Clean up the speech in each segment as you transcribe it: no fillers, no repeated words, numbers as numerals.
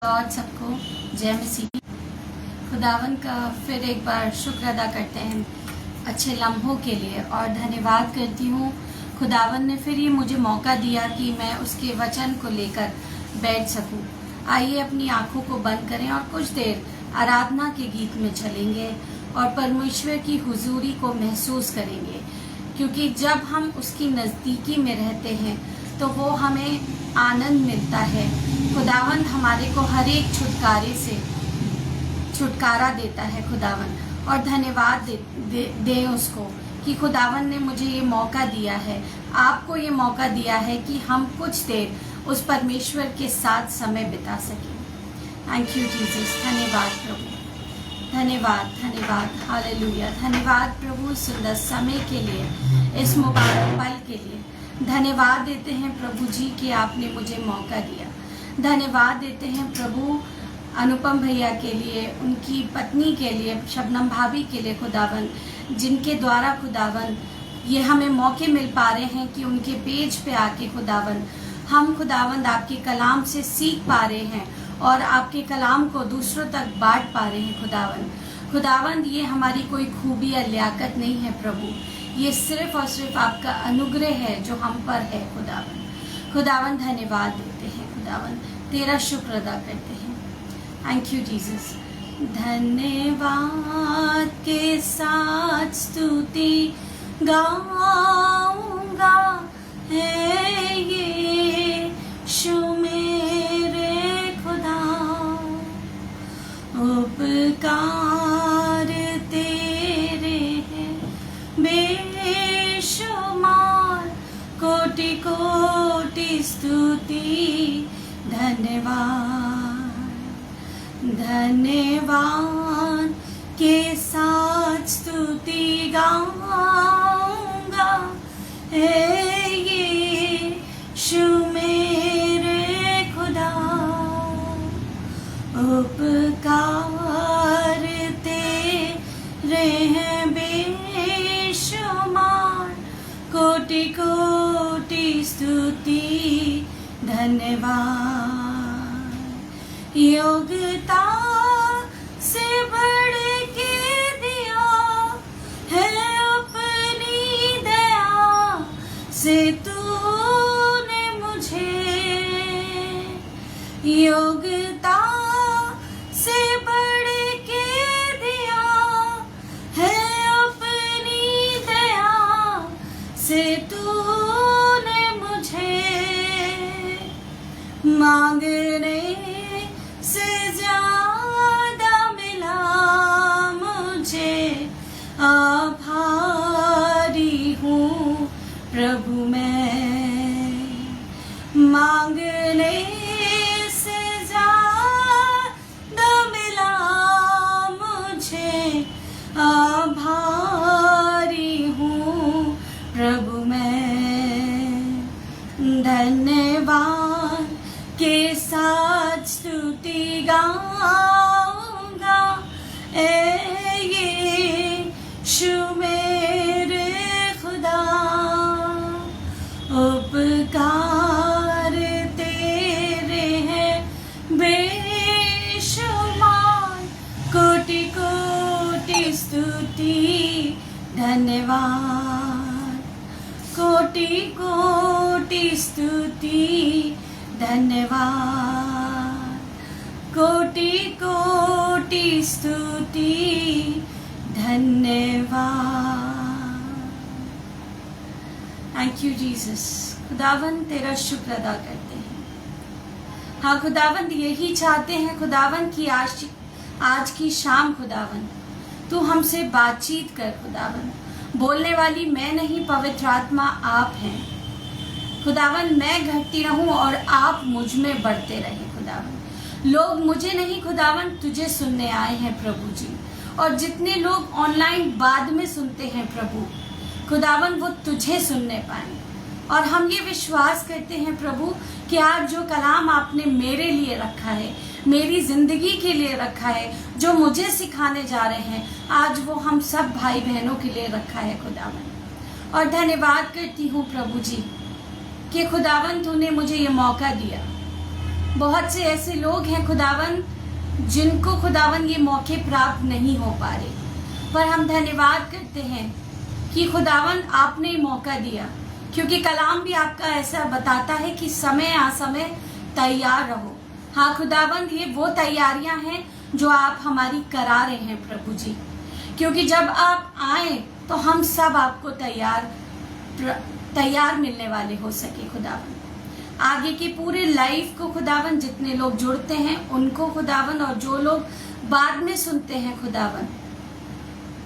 Lord सबको जय मसीह। खुदावन का फिर एक बार शुक्र अदा करते हैं अच्छे लम्हों के लिए और धन्यवाद करती हूँ। खुदावन ने फिर ये मुझे मौका दिया कि मैं उसके वचन को लेकर बैठ सकूँ। आइए अपनी आंखों को बंद करें और कुछ देर आराधना के गीत में चलेंगे और परमेश्वर की हुजूरी को महसूस करेंगे, क्योंकि जब हम उसकी नज़दीकी में रहते हैं तो वो हमें आनंद मिलता है। खुदावंद हमारे को हर एक छुटकारे से छुटकारा देता है खुदावन, और धन्यवाद दे उसको कि खुदावन ने मुझे ये मौका दिया है, आपको ये मौका दिया है कि हम कुछ देर उस परमेश्वर के साथ समय बिता सकें। Thank you Jesus. धन्यवाद प्रभु, धन्यवाद धन्यवाद, हालेलुया। धन्यवाद प्रभु सुंदर समय के लिए, इस मुबारक पल के लिए। धन्यवाद देते हैं प्रभु जी कि आपने मुझे मौका दिया। धन्यवाद देते हैं प्रभु अनुपम भैया के लिए, उनकी पत्नी के लिए, शबनम भाभी के लिए खुदावन, जिनके द्वारा खुदावन ये हमें मौके मिल पा रहे हैं कि उनके पेज पे आके खुदावन हम खुदावंद आपके कलाम से सीख पा रहे हैं और आपके कलाम को दूसरों तक बांट पा रहे हैं खुदावंद ये हमारी कोई खूबी या लियाकत नहीं है प्रभु, ये सिर्फ और सिर्फ आपका अनुग्रह है जो हम पर है खुदावंद धन्यवाद देते हैं खुदावंद, तेरा शुक्र अदा करते हैं। Thank you Jesus. धन्यवाद के साथ स्तुति गाऊंगा, है ये शु मेरे खुदा, उपकार तेरे हैं बेशुमार, कोटि कोटि स्तुति धन्यवाद। धन्यवाद के साथ स्तुति गाऊंगा, है ये शु मेरे खुदा, उपकार तेरे हैं बेशुमार, कोटि कोटि स्तुति धन्यवाद। योग्यता से बढ़ के दिया है अपनी दया से तूने मुझे, योग्यता से बढ़ के दिया है अपनी दया से तूने मुझे, मांगने से ज्यादा मिला मुझे, आभारी हूँ प्रभु मैं, मांगने से ज्यादा मिला मुझे, आभारी हूँ प्रभु मैं। धन्यवाद के साथ स्तुति गाऊंगा, ये शु मेरे खुदा, उपकार तेरे हैं बेशुमार, कोटि कोटि स्तुति धन्यवाद, कोटि कोटि स्तुति धन्यवाद, कोटि कोटि स्तुति धन्यवाद। Thank you Jesus. खुदावंद तेरा शुक्र अदा करते हैं। हाँ खुदावंद यही चाहते हैं खुदावंद की आज की शाम खुदावंद तू हमसे बातचीत कर खुदावंद। बोलने वाली मैं नहीं, पवित्र आत्मा आप हैं खुदावन। मैं घटती रहूं और आप मुझ में बढ़ते रहें खुदावन। लोग मुझे नहीं खुदावन तुझे सुनने आए हैं प्रभु जी, और जितने लोग ऑनलाइन बाद में सुनते हैं प्रभु खुदावन वो तुझे सुनने पाए। और हम ये विश्वास करते हैं प्रभु कि आज जो कलाम आपने मेरे लिए रखा है, मेरी जिंदगी के लिए रखा है, जो मुझे सिखाने जा रहे हैं, आज वो हम सब भाई बहनों के लिए रखा है खुदावन। और धन्यवाद करती हूँ प्रभु जी कि खुदावन तूने मुझे ये मौका दिया बहुत से ऐसे लोग हैं खुदावन जिनको खुदावन ये मौके प्राप्त नहीं हो पा रहे, पर हम धन्यवाद करते हैं कि खुदावन आपने मौका दिया, क्योंकि कलाम भी आपका ऐसा बताता है कि समय आसमय तैयार रहो। हाँ खुदावन, ये वो तैयारियां हैं जो आप हमारी करा रहे हैं प्रभु जी, क्योंकि जब आप आए तो हम सब आपको तैयार मिलने वाले हो सके खुदावन। आगे की पूरे लाइफ को खुदावन, जितने लोग जुड़ते हैं उनको खुदावन, और जो लोग बाद में सुनते हैं खुदावन,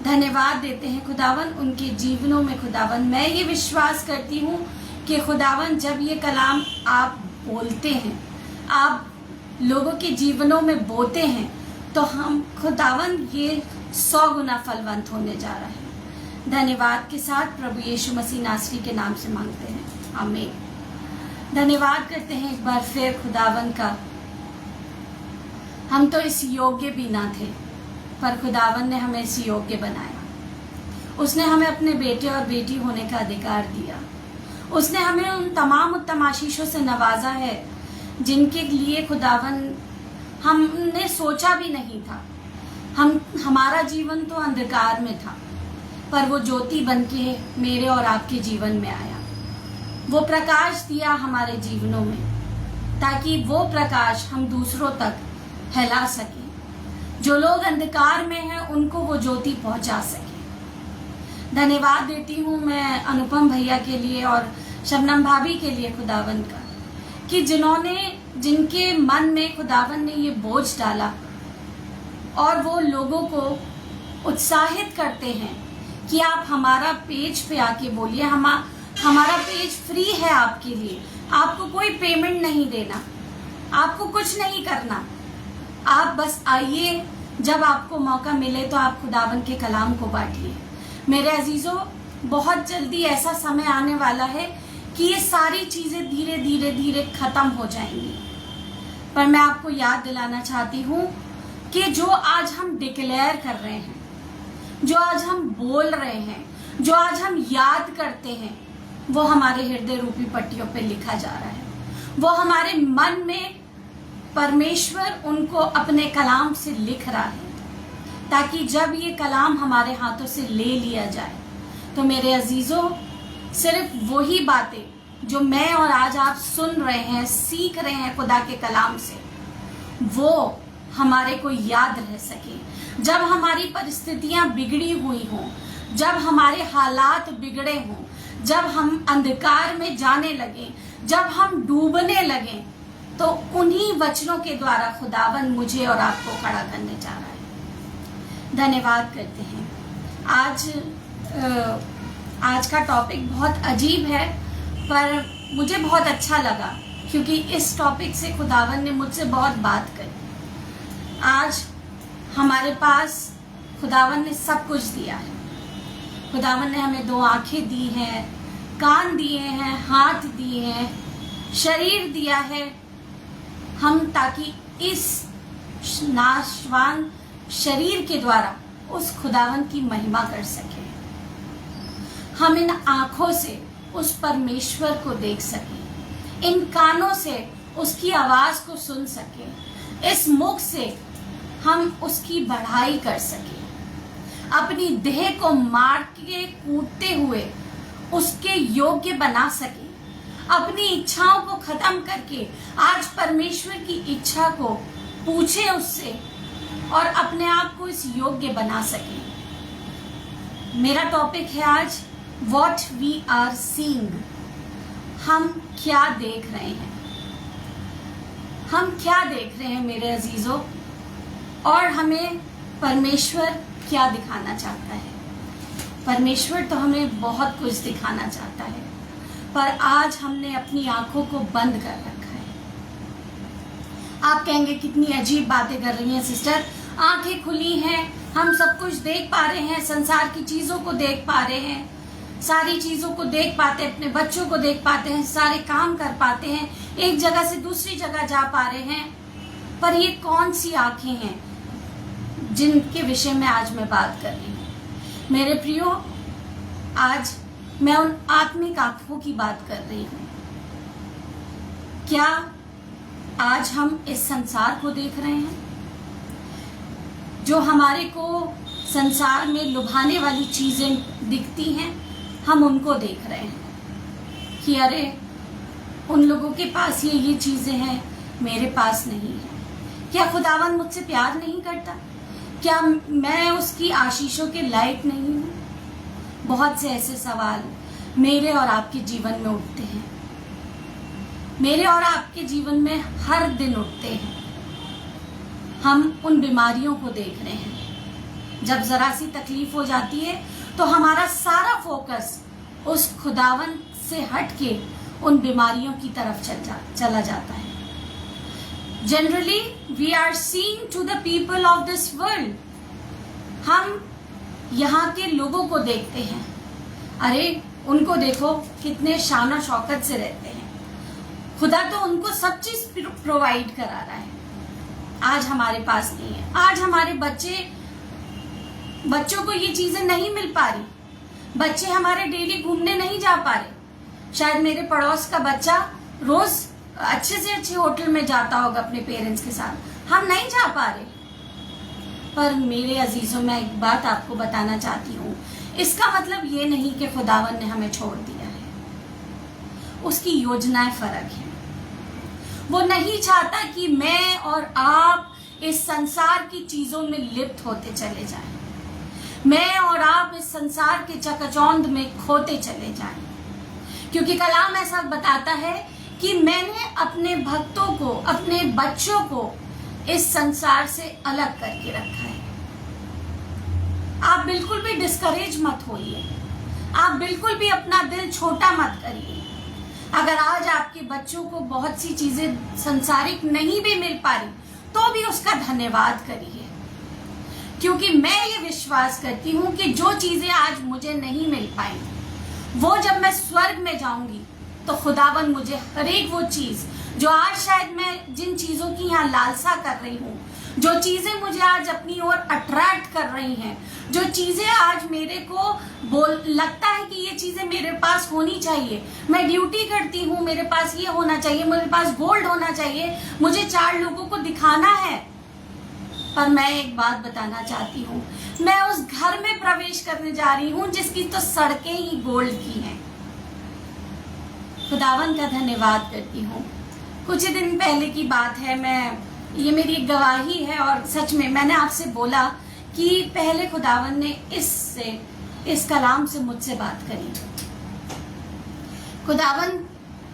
धन्यवाद देते हैं खुदावन उनके जीवनों में खुदावन। मैं ये विश्वास करती हूँ कि खुदावन जब ये कलाम आप बोलते हैं, आप लोगों के जीवनों में बोते हैं, तो हम खुदावन ये 100 गुना फलवंत होने जा रहा है। धन्यवाद के साथ प्रभु यीशु मसीह नासरी के नाम से मांगते हैं, आमीन। धन्यवाद करते हैं एक बार फिर खुदावन का। हम तो इस योग्य भी ना थे, पर खुदावन ने हमें इस योग्य बनाया। उसने हमें अपने बेटे और बेटी होने का अधिकार दिया। उसने हमें उन तमाम उत्तम आशीषों से नवाजा है जिनके लिए खुदावन हमने सोचा भी नहीं था। हमारा जीवन तो अंधकार में था, पर वो ज्योति बनके मेरे और आपके जीवन में आया। वो प्रकाश दिया हमारे जीवनों में, ताकि वो प्रकाश हम दूसरों तक फैला सके। जो लोग अंधकार में हैं उनको वो ज्योति पहुंचा सके। धन्यवाद देती हूँ मैं अनुपम भैया के लिए और शबनम भाभी के लिए खुदावन का, कि जिनके मन में खुदावन ने ये बोझ डाला और वो लोगों को उत्साहित करते हैं कि आप हमारा पेज पे आके बोलिए। हमारा पेज फ्री है आपके लिए, आपको कोई पेमेंट नहीं देना, आपको कुछ नहीं करना, आप बस आइए। जब आपको मौका मिले तो आप खुदावन के कलाम को बांटिए। मेरे अजीजों, बहुत जल्दी ऐसा समय आने वाला है कि ये सारी चीजें धीरे धीरे धीरे खत्म हो जाएंगी, पर मैं आपको याद दिलाना चाहती हूँ कि जो आज हम डिक्लेयर कर रहे हैं, जो आज हम बोल रहे हैं, जो आज हम याद करते हैं, वो हमारे हृदय रूपी पट्टियों पे लिखा जा रहा है। वो हमारे मन में परमेश्वर उनको अपने कलाम से लिख रहा है, ताकि जब ये कलाम हमारे हाथों से ले लिया जाए तो मेरे अजीजों, सिर्फ वही बातें जो मैं और आज आप सुन रहे हैं, सीख रहे हैं खुदा के कलाम से, वो हमारे को याद रह सके। जब हमारी परिस्थितियां बिगड़ी हुई हों, जब हमारे हालात बिगड़े हों, जब हम अंधकार में जाने लगे, जब हम डूबने लगे, तो उन्हीं वचनों के द्वारा खुदावन मुझे और आपको खड़ा करने जा रहा है। धन्यवाद करते हैं। आज का टॉपिक बहुत अजीब है, पर मुझे बहुत अच्छा लगा, क्योंकि इस टॉपिक से खुदावन ने मुझसे बहुत बात करी। आज हमारे पास खुदावन ने सब कुछ दिया है। खुदावन ने हमें 2 आंखें दी हैं, कान दिए हैं, हाथ दिए हैं, शरीर दिया है, हम ताकि इस नाशवान शरीर के द्वारा उस खुदावन की महिमा कर सके। हम इन आंखों से उस परमेश्वर को देख सके, इन कानों से उसकी आवाज को सुन सके, इस मुख से हम उसकी बढ़ाई कर सके, अपनी देह को मार के कूटते हुए उसके योग्य बना सके, अपनी इच्छाओं को खत्म करके आज परमेश्वर की इच्छा को पूछे उससे और अपने आप को इस योग्य बना सके। मेरा टॉपिक है आज व्हाट वी आर सीइंग। हम क्या देख रहे हैं, हम क्या देख रहे हैं मेरे अजीजों, और हमें परमेश्वर क्या दिखाना चाहता है। परमेश्वर तो हमें बहुत कुछ दिखाना चाहता है, पर आज हमने अपनी आंखों को बंद कर रखा है। आप कहेंगे कितनी अजीब बातें कर रही हैं सिस्टर, आंखें खुली हैं, हम सब कुछ देख पा रहे हैं, संसार की चीजों को देख पा रहे हैं, सारी चीजों को देख पाते हैं, अपने बच्चों को देख पाते हैं, सारे काम कर पाते हैं, एक जगह से दूसरी जगह जा पा रहे हैं, पर ये कौन सी आंखें हैं जिनके विषय में आज मैं बात कर रही हूँ। मेरे प्रियो, आज मैं उन आत्मिक आंखों की बात कर रही हूँ। क्या आज हम इस संसार को देख रहे हैं, जो हमारे को संसार में लुभाने वाली चीजें दिखती हैं, हम उनको देख रहे हैं कि अरे उन लोगों के पास ये चीजें हैं, मेरे पास नहीं है। क्या खुदावन मुझसे प्यार नहीं करता? क्या मैं उसकी आशीषों के लायक नहीं हूँ? बहुत से ऐसे सवाल मेरे और आपके जीवन में उठते हैं, मेरे और आपके जीवन में हर दिन उठते हैं। हम उन बीमारियों को देख रहे हैं, जब जरा सी तकलीफ हो जाती है तो हमारा सारा फोकस उस खुदावन से हट के उन बीमारियों की तरफ चला जाता है। Generally we are seeing to the people of this world. हम यहाँ के लोगों को देखते हैं, अरे उनको देखो कितने शान और शौकत से रहते हैं, खुदा तो उनको सब चीज प्रोवाइड करा रहा है। आज हमारे पास नहीं है। आज हमारे बच्चों को ये चीजें नहीं मिल पा रही। बच्चे हमारे डेली घूमने नहीं जा पा रहे। शायद मेरे पड़ोस का बच्चा रोज अच्छे से अच्छे होटल में जाता होगा अपने पेरेंट्स के साथ, हम नहीं जा पा रहे। पर मेरे अजीजों, मैं एक बात आपको बताना चाहती हूँ, इसका मतलब ये नहीं कि खुदावन ने हमें छोड़ दिया है। उसकी योजनाएं फर्क है। वो नहीं चाहता कि मैं और आप इस संसार की चीजों में लिप्त होते चले जाएं, मैं और आप इस संसार के चकाचौंध में खोते चले जाएं, क्योंकि कलाम ऐसा बताता है कि मैंने अपने भक्तों को, अपने बच्चों को इस संसार से अलग करके रखा है। आप बिल्कुल भी डिस्करेज मत होइए, आप बिल्कुल भी अपना दिल छोटा मत करिए। अगर आज आपके बच्चों को बहुत सी चीजें संसारिक नहीं भी मिल पा रही, तो भी उसका धन्यवाद करिए, क्योंकि मैं ये विश्वास करती हूँ कि जो चीजें आज मुझे नहीं मिल पाई, वो जब मैं स्वर्ग में जाऊंगी तो खुदावन मुझे हर एक वो चीज जो आज शायद मैं जिन चीजों की यहाँ लालसा कर रही हूँ, जो चीजें मुझे आज अपनी ओर अट्रैक्ट कर रही हैं, जो चीजें आज मेरे को लगता है कि ये चीजें मेरे पास होनी चाहिए, मैं ड्यूटी करती हूँ, मेरे पास ये होना चाहिए, मेरे पास गोल्ड होना चाहिए, मुझे 4 लोगों को दिखाना है। पर मैं एक बात बताना चाहती हूँ, मैं उस घर में प्रवेश करने जा रही हूँ जिसकी तो सड़कें ही गोल्ड की हैं। खुदावन का धन्यवाद करती हूँ। कुछ ही दिन पहले की बात है, ये मेरी एक गवाही है, और सच में मैंने आपसे बोला कि पहले खुदावन ने इस कलाम से मुझसे बात करी। खुदावन,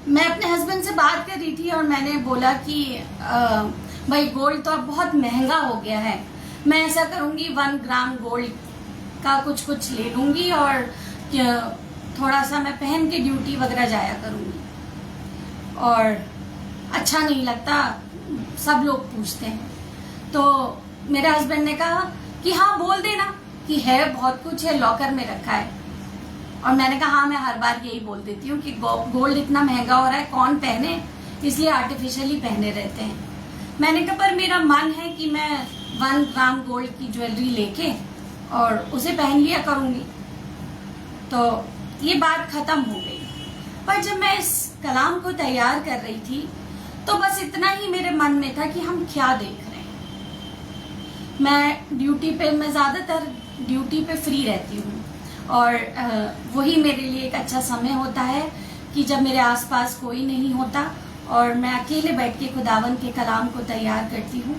मैं अपने हस्बैंड से बात कर रही थी और मैंने बोला कि भाई गोल्ड तो अब बहुत महंगा हो गया है, मैं ऐसा करूंगी 1 ग्राम गोल्ड का कुछ ले लूंगी और थोड़ा सा मैं पहन के ड्यूटी वगैरह जाया करूंगी। और अच्छा नहीं लगता, सब लोग पूछते हैं। तो मेरे हस्बैंड ने कहा कि हाँ बोल देना कि है, बहुत कुछ है, लॉकर में रखा है। और मैंने कहा हाँ, मैं हर बार यही बोल देती हूँ कि गोल्ड इतना महंगा हो रहा है, कौन पहने, इसलिए आर्टिफिशियली पहने रहते हैं। मैंने कहा पर मेरा मन है कि मैं 1 ग्राम गोल्ड की ज्वेलरी लेके और उसे पहन लिया करूंगी। तो ये बात खत्म हो गई। पर जब मैं इस कलाम को तैयार कर रही थी तो बस इतना ही मेरे मन में था कि हम क्या देख रहे हैं। मैं ज्यादातर ड्यूटी पे फ्री रहती हूँ, और वही मेरे लिए एक अच्छा समय होता है कि जब मेरे आसपास कोई नहीं होता और मैं अकेले बैठ के खुदावन के कलाम को तैयार करती हूँ।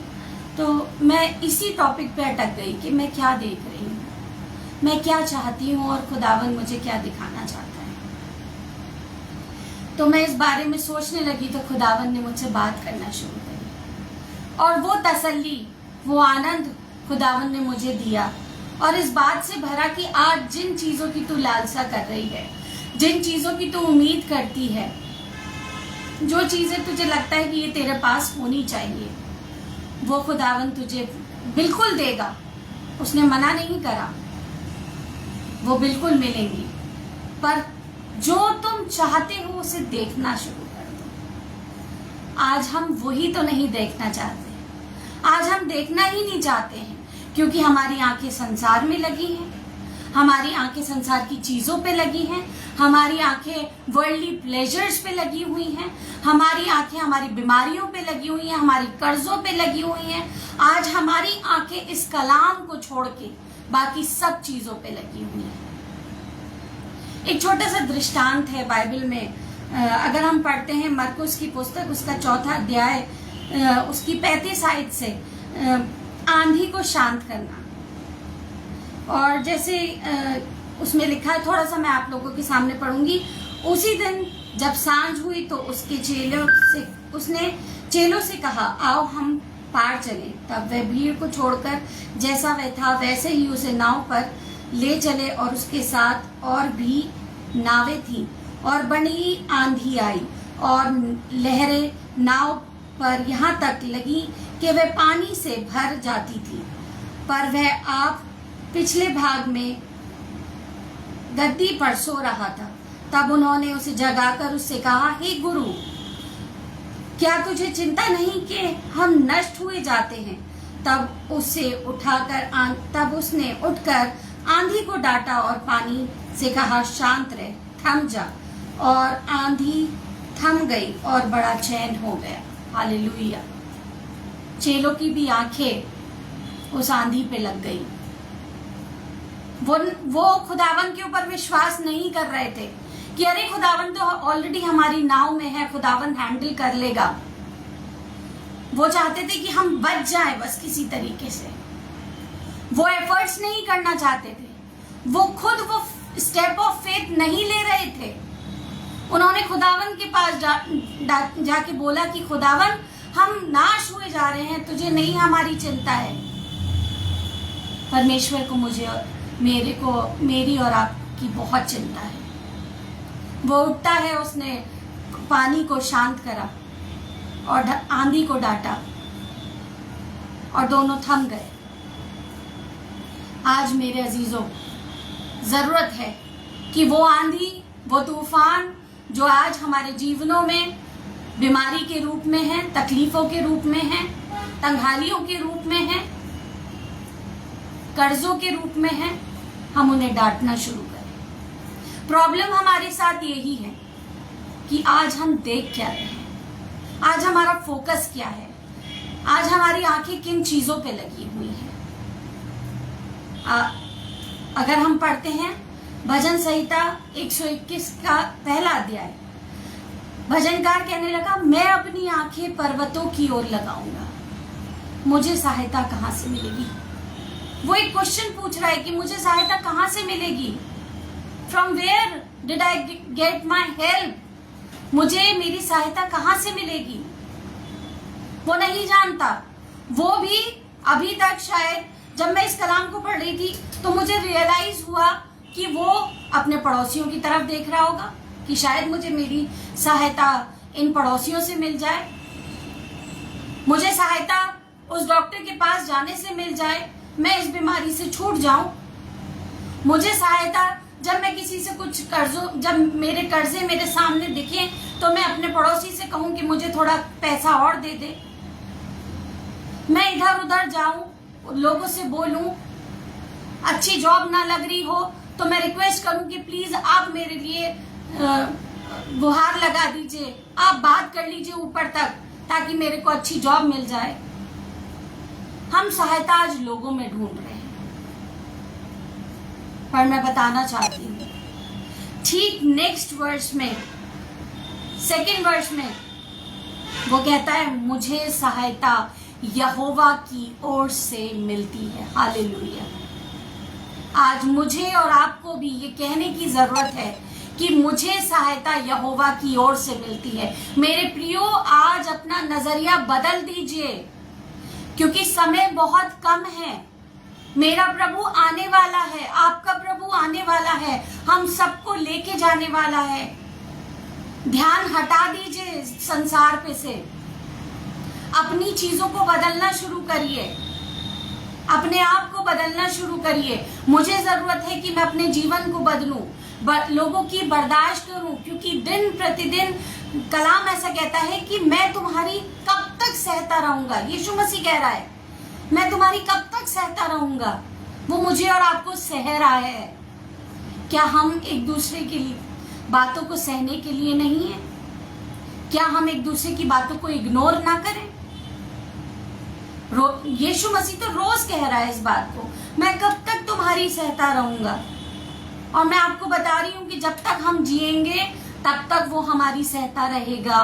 तो मैं इसी टॉपिक पे अटक गई कि मैं क्या देख रही हूँ, मैं क्या चाहती हूँ और खुदावन मुझे क्या दिखाना चाहता है। तो मैं इस बारे में सोचने लगी तो खुदावन ने मुझसे बात करना शुरू करी, और वो तसल्ली, वो आनंद खुदावन ने मुझे दिया, और इस बात से भरा कि आज जिन चीजों की तू लालसा कर रही है, जिन चीजों की तू उम्मीद करती है, जो चीजें तुझे लगता है कि ये तेरे पास होनी चाहिए, वो खुदावन तुझे बिल्कुल देगा। उसने मना नहीं करा, वो बिल्कुल मिलेंगी। पर जो तुम चाहते हो उसे देखना शुरू कर दो। आज हम वही तो नहीं देखना चाहते, आज हम देखना ही नहीं चाहते हैं, क्योंकि हमारी आंखें संसार में लगी हैं, हमारी आंखें संसार की चीजों पे लगी हैं, हमारी आंखें वर्ल्डली प्लेजर्स पे लगी हुई हैं, हमारी आंखें हमारी बीमारियों पे लगी हुई हैं, हमारी कर्जों पे लगी हुई हैं। आज हमारी आंखें इस कलाम को छोड़ के बाकी सब चीजों पे लगी हुई हैं। एक छोटा सा दृष्टांत है बाइबल में, अगर हम पढ़ते हैं मरकुस की पुस्तक, उसका 4वां अध्याय, उसकी 35 आयत से, आंधी को शांत करना। और जैसे उसमें लिखा है, थोड़ा सा मैं आप लोगों के सामने पढ़ूंगी। उसी दिन जब सांझ हुई तो उसने चेलों से कहा, आओ हम पार चले। तब वह भीड़ को छोड़कर जैसा वह था वैसे ही उसे नाव पर ले चले, और उसके साथ और भी नावें थीं। और बड़ी आंधी आई और लहरें नाव पर यहाँ तक लगी कि वह पानी से भर जाती थी, पर वह आप पिछले भाग में गद्दी पर सो रहा था। तब उन्होंने उसे जगाकर उससे कहा, हे गुरु, क्या तुझे चिंता नहीं कि हम नष्ट हुए जाते हैं? तब उसने उठकर आंधी को डांटा और पानी से कहा, शांत रह, थम जा। और आंधी थम गई और बड़ा चैन हो गया। हालेलुया। चेलों की भी आंखें उस आंधी पे लग गई। वो खुदावन के ऊपर विश्वास नहीं कर रहे थे कि अरे खुदावन तो ऑलरेडी हमारी नाव में है, खुदावन हैंडल कर लेगा। वो चाहते थे कि हम बच जाएं बस किसी तरीके से। वो एफर्ट्स नहीं करना चाहते थे, वो खुद वो स्टेप ऑफ फेथ नहीं ले रहे थे। उन्होंने खुदावन के पास जाके बोला कि खुदावन, हम नाश हुए जा रहे हैं, तुझे नहीं हमारी चिंता है। परमेश्वर को, मुझे और मेरी और आपकी बहुत चिंता है। वो उठता है, उसने पानी को शांत करा और आंधी को डांटा और दोनों थम गए। आज मेरे अजीजों, जरूरत है कि वो आंधी, वो तूफान जो आज हमारे जीवनों में बीमारी के रूप में है, तकलीफों के रूप में है, तंगहालियों के रूप में है, कर्जों के रूप में है, हम उन्हें डांटना शुरू करें। प्रॉब्लम हमारे साथ यही है कि आज हम देख क्या रहे हैं, आज हमारा फोकस क्या है, आज हमारी आंखें किन चीजों पे लगी हुई हैं। अगर हम पढ़ते हैं भजन संहिता 121 का 1 अध्याय, भजनकार कहने लगा, मैं अपनी आंखें पर्वतों की ओर लगाऊंगा, मुझे सहायता कहां से मिलेगी। वो एक क्वेश्चन पूछ रहा है कि मुझे सहायता कहां से मिलेगी। From where did I get my help, मुझे मेरी सहायता कहां से मिलेगी। वो नहीं जानता। वो भी अभी तक, शायद जब मैं इस कलाम को पढ़ रही थी तो मुझे रियलाइज हुआ कि वो अपने पड़ोसियों की तरफ देख रहा होगा कि शायद मुझे मेरी सहायता इन पड़ोसियों से मिल जाए, मुझे सहायता उस डॉक्टर के पास जाने से मिल जाए, मैं इस बीमारी से छूट जाऊं। मुझे सहायता जब मैं किसी से कुछ जब मेरे कर्जे मेरे सामने दिखे तो मैं अपने पड़ोसी से कहूं कि मुझे थोड़ा पैसा और दे दे। मैं इधर उधर जाऊं, लोगों से बोलूं, अच्छी जॉब ना लग रही हो तो मैं रिक्वेस्ट करूं कि प्लीज आप मेरे लिए गुहार लगा दीजिए, आप बात कर लीजिए ऊपर तक, ताकि मेरे को अच्छी जॉब मिल जाए। हम सहायता आज लोगों में ढूंढ रहे हैं, पर मैं बताना चाहती हूँ, ठीक नेक्स्ट वर्ष में, 2nd वर्ष में वो कहता है, मुझे सहायता यहोवा की ओर से मिलती है। हालेलुया। आज मुझे और आपको भी ये कहने की जरूरत है कि मुझे सहायता यहोवा की ओर से मिलती है। मेरे प्रियो, आज अपना नजरिया बदल दीजिए, क्योंकि समय बहुत कम है। मेरा प्रभु आने वाला है, आपका प्रभु आने वाला है, हम सबको लेके जाने वाला है। ध्यान हटा दीजिए संसार पे से, अपनी चीजों को बदलना शुरू करिए, अपने आप को बदलना शुरू करिए। मुझे जरूरत है कि मैं अपने जीवन को बदलूं, लोगों की बर्दाश्त करूं, क्योंकि दिन प्रतिदिन कलाम ऐसा कहता है कि मैं तुम्हारी कब तक सहता रहूंगा। यीशु मसीह कह रहा है, मैं तुम्हारी कब तक सहता रहूंगा। वो मुझे और आपको सह रहा है। क्या हम एक दूसरे की बातों को सहने के लिए नहीं है? क्या हम एक दूसरे की बातों को इग्नोर ना करें? यीशु मसीह तो रोज कह रहा है इस बात को, मैं कब तक तुम्हारी सहता रहूंगा। और मैं आपको बता रही हूं कि जब तक हम जिएंगे तब तक वो हमारी सहता रहेगा,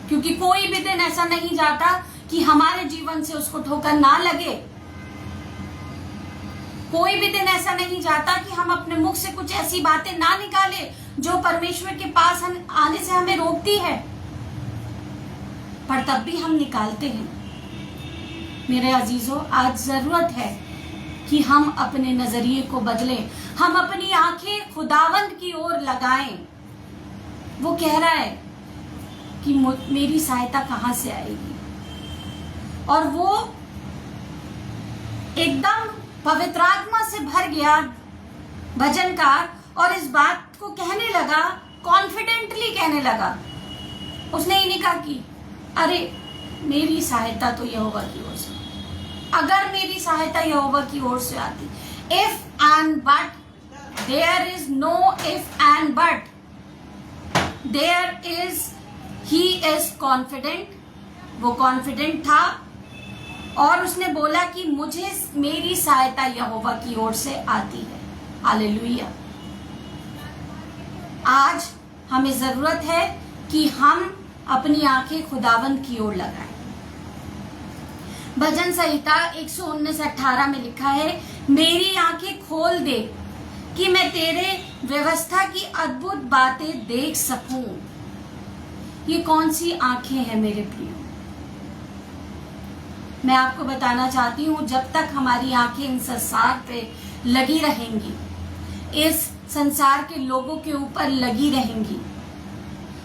क्योंकि कोई भी दिन ऐसा नहीं जाता कि हमारे जीवन से उसको ठोकर ना लगे। कोई भी दिन ऐसा नहीं जाता कि हम अपने मुख से कुछ ऐसी बातें ना निकाले जो परमेश्वर के पास हम आने से हमें रोकती है, पर तब भी हम निकालते हैं। मेरे अजीजों, आज जरूरत है कि हम अपने नजरिए को बदलें, हम अपनी आंखें खुदावंद की ओर लगाएं। वो कह रहा है कि मेरी सहायता कहां से आएगी, और वो एकदम पवित्र आत्मा से भर गया भजनकार, और इस बात को कहने लगा, कॉन्फिडेंटली कहने लगा। उसने ये नहीं कहा कि अरे मेरी सहायता तो यहोवा की ओर से, अगर मेरी सहायता यहोवा की ओर से आती, if and but, there is no if and but, there is, he is confident. वो कॉन्फिडेंट था और उसने बोला कि मुझे मेरी सहायता यहोवा की ओर से आती है। हालेलुया। आज हमें जरूरत है कि हम अपनी आंखें खुदावंद की ओर लगाएं। भजन संहिता 119:18 में लिखा है, मेरी आंखें खोल दे कि मैं तेरे व्यवस्था की अद्भुत बातें देख सकूं। ये कौन सी आंखें हैं मेरे प्रियो? मैं आपको बताना चाहती हूं, जब तक हमारी आंखें इन संसार पे लगी रहेंगी, इस संसार के लोगों के ऊपर लगी रहेंगी,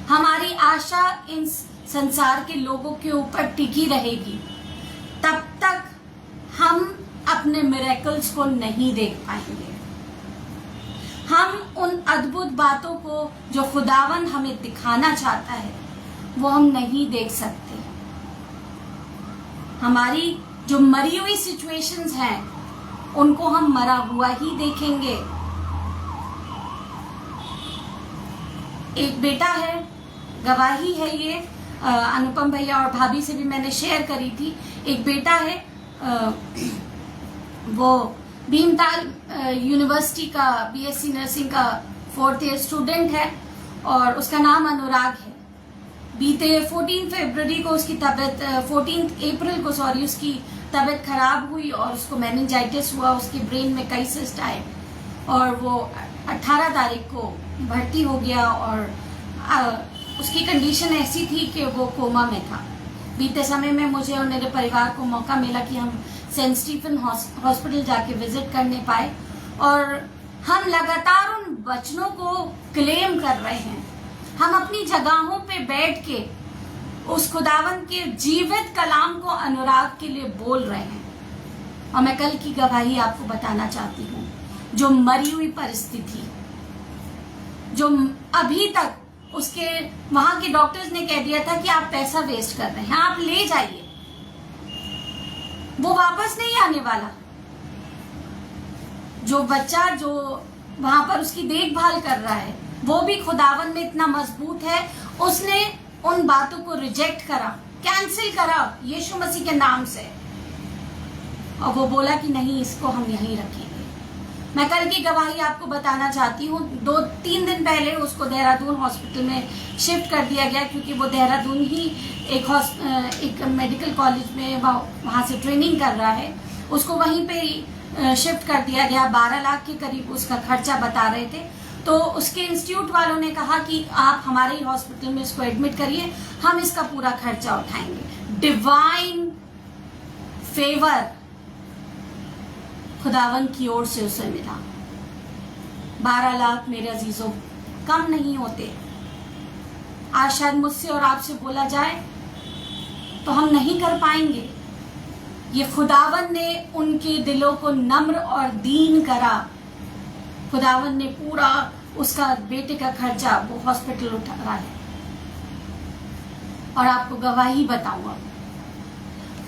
हमारी आशा इन संसार के लोगों के ऊपर टिकी रहेगी, तब तक हम अपने मिरेकल्स को नहीं देख पाएंगे। हम उन अद्भुत बातों को जो खुदावन हमें दिखाना चाहता है वो हम नहीं देख सकते। हमारी जो मरी हुई सिचुएशंस हैं उनको हम मरा हुआ ही देखेंगे। एक बेटा है, गवाही है ये, अनुपम भैया और भाभी से भी मैंने शेयर करी थी। एक बेटा है, वो भीमताल यूनिवर्सिटी का बीएससी नर्सिंग का 4th ईयर स्टूडेंट है और उसका नाम अनुराग है। बीते 14 फरवरी को उसकी तबीयत 14 अप्रैल को उसकी तबीयत खराब हुई और उसको मेनिंजाइटिस हुआ, उसके ब्रेन में कई सिस्ट आए और वो 18 तारीख को भर्ती हो गया और उसकी कंडीशन ऐसी थी कि वो कोमा में था। बीते समय में मुझे और मेरे परिवार को मौका मिला कि हम सेंट स्टीफन हॉस्पिटल जाके विजिट करने पाए और हम लगातार उन वचनों को क्लेम कर रहे हैं। हम अपनी जगहों पे बैठ के उस खुदावन के जीवित कलाम को अनुराग के लिए बोल रहे हैं। और मैं कल की गवाही आपको बताना चाहती हूँ, जो मरी हुई परिस्थिति, जो अभी तक उसके वहां के डॉक्टर्स ने कह दिया था कि आप पैसा वेस्ट कर रहे हैं, आप ले जाइए, वो वापस नहीं आने वाला। जो बच्चा जो वहां पर उसकी देखभाल कर रहा है वो भी खुदावन में इतना मजबूत है, उसने उन बातों को रिजेक्ट करा, कैंसिल करा यीशु मसीह के नाम से, और वो बोला कि नहीं, इसको हम यहीं रखेंगे। मैं कल की गवाही आपको बताना चाहती हूँ। 2-3 दिन पहले उसको देहरादून हॉस्पिटल में शिफ्ट कर दिया गया, क्योंकि वो देहरादून ही एक मेडिकल कॉलेज में वहाँ से ट्रेनिंग कर रहा है। उसको वहीं पे शिफ्ट कर दिया गया। 12 लाख के करीब उसका खर्चा बता रहे थे। तो उसके इंस्टीट्यूट वालों ने कहा कि आप हमारे ही हॉस्पिटल में इसको एडमिट करिए, हम इसका पूरा खर्चा उठाएंगे। डिवाइन फेवर खुदावन की ओर से उसे मिला। 12 लाख मेरे अजीजों कम नहीं होते। आज शायद मुझसे और आपसे बोला जाए तो हम नहीं कर पाएंगे। ये खुदावन ने उनके दिलों को नम्र और दीन करा। खुदावन ने पूरा उसका बेटे का खर्चा वो हॉस्पिटल उठा रहा है। और आपको गवाही बताऊंगा,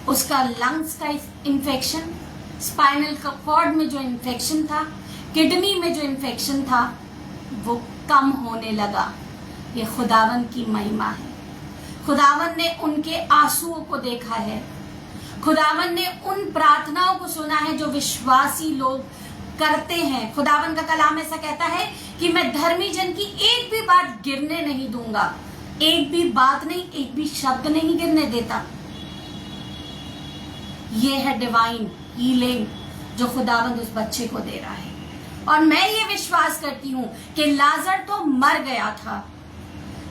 उसका लंग्स का इन्फेक्शन, स्पाइनल कॉर्ड में जो इन्फेक्शन था, किडनी में जो इन्फेक्शन था वो कम होने लगा। ये खुदावन की महिमा है। खुदावन ने उनके आंसुओं को देखा है। खुदावन ने उन प्रार्थनाओं को सुना है जो विश्वासी लोग करते हैं। खुदावन का कलाम ऐसा कहता है कि मैं धर्मी जन की एक भी बात गिरने नहीं दूंगा, एक भी बात नहीं, एक भी शब्द नहीं गिरने देता। ये है डिवाइन हीलिंग जो खुदावंद उस बच्चे को दे रहा है। और मैं ये विश्वास करती हूं कि लाजर तो मर गया था,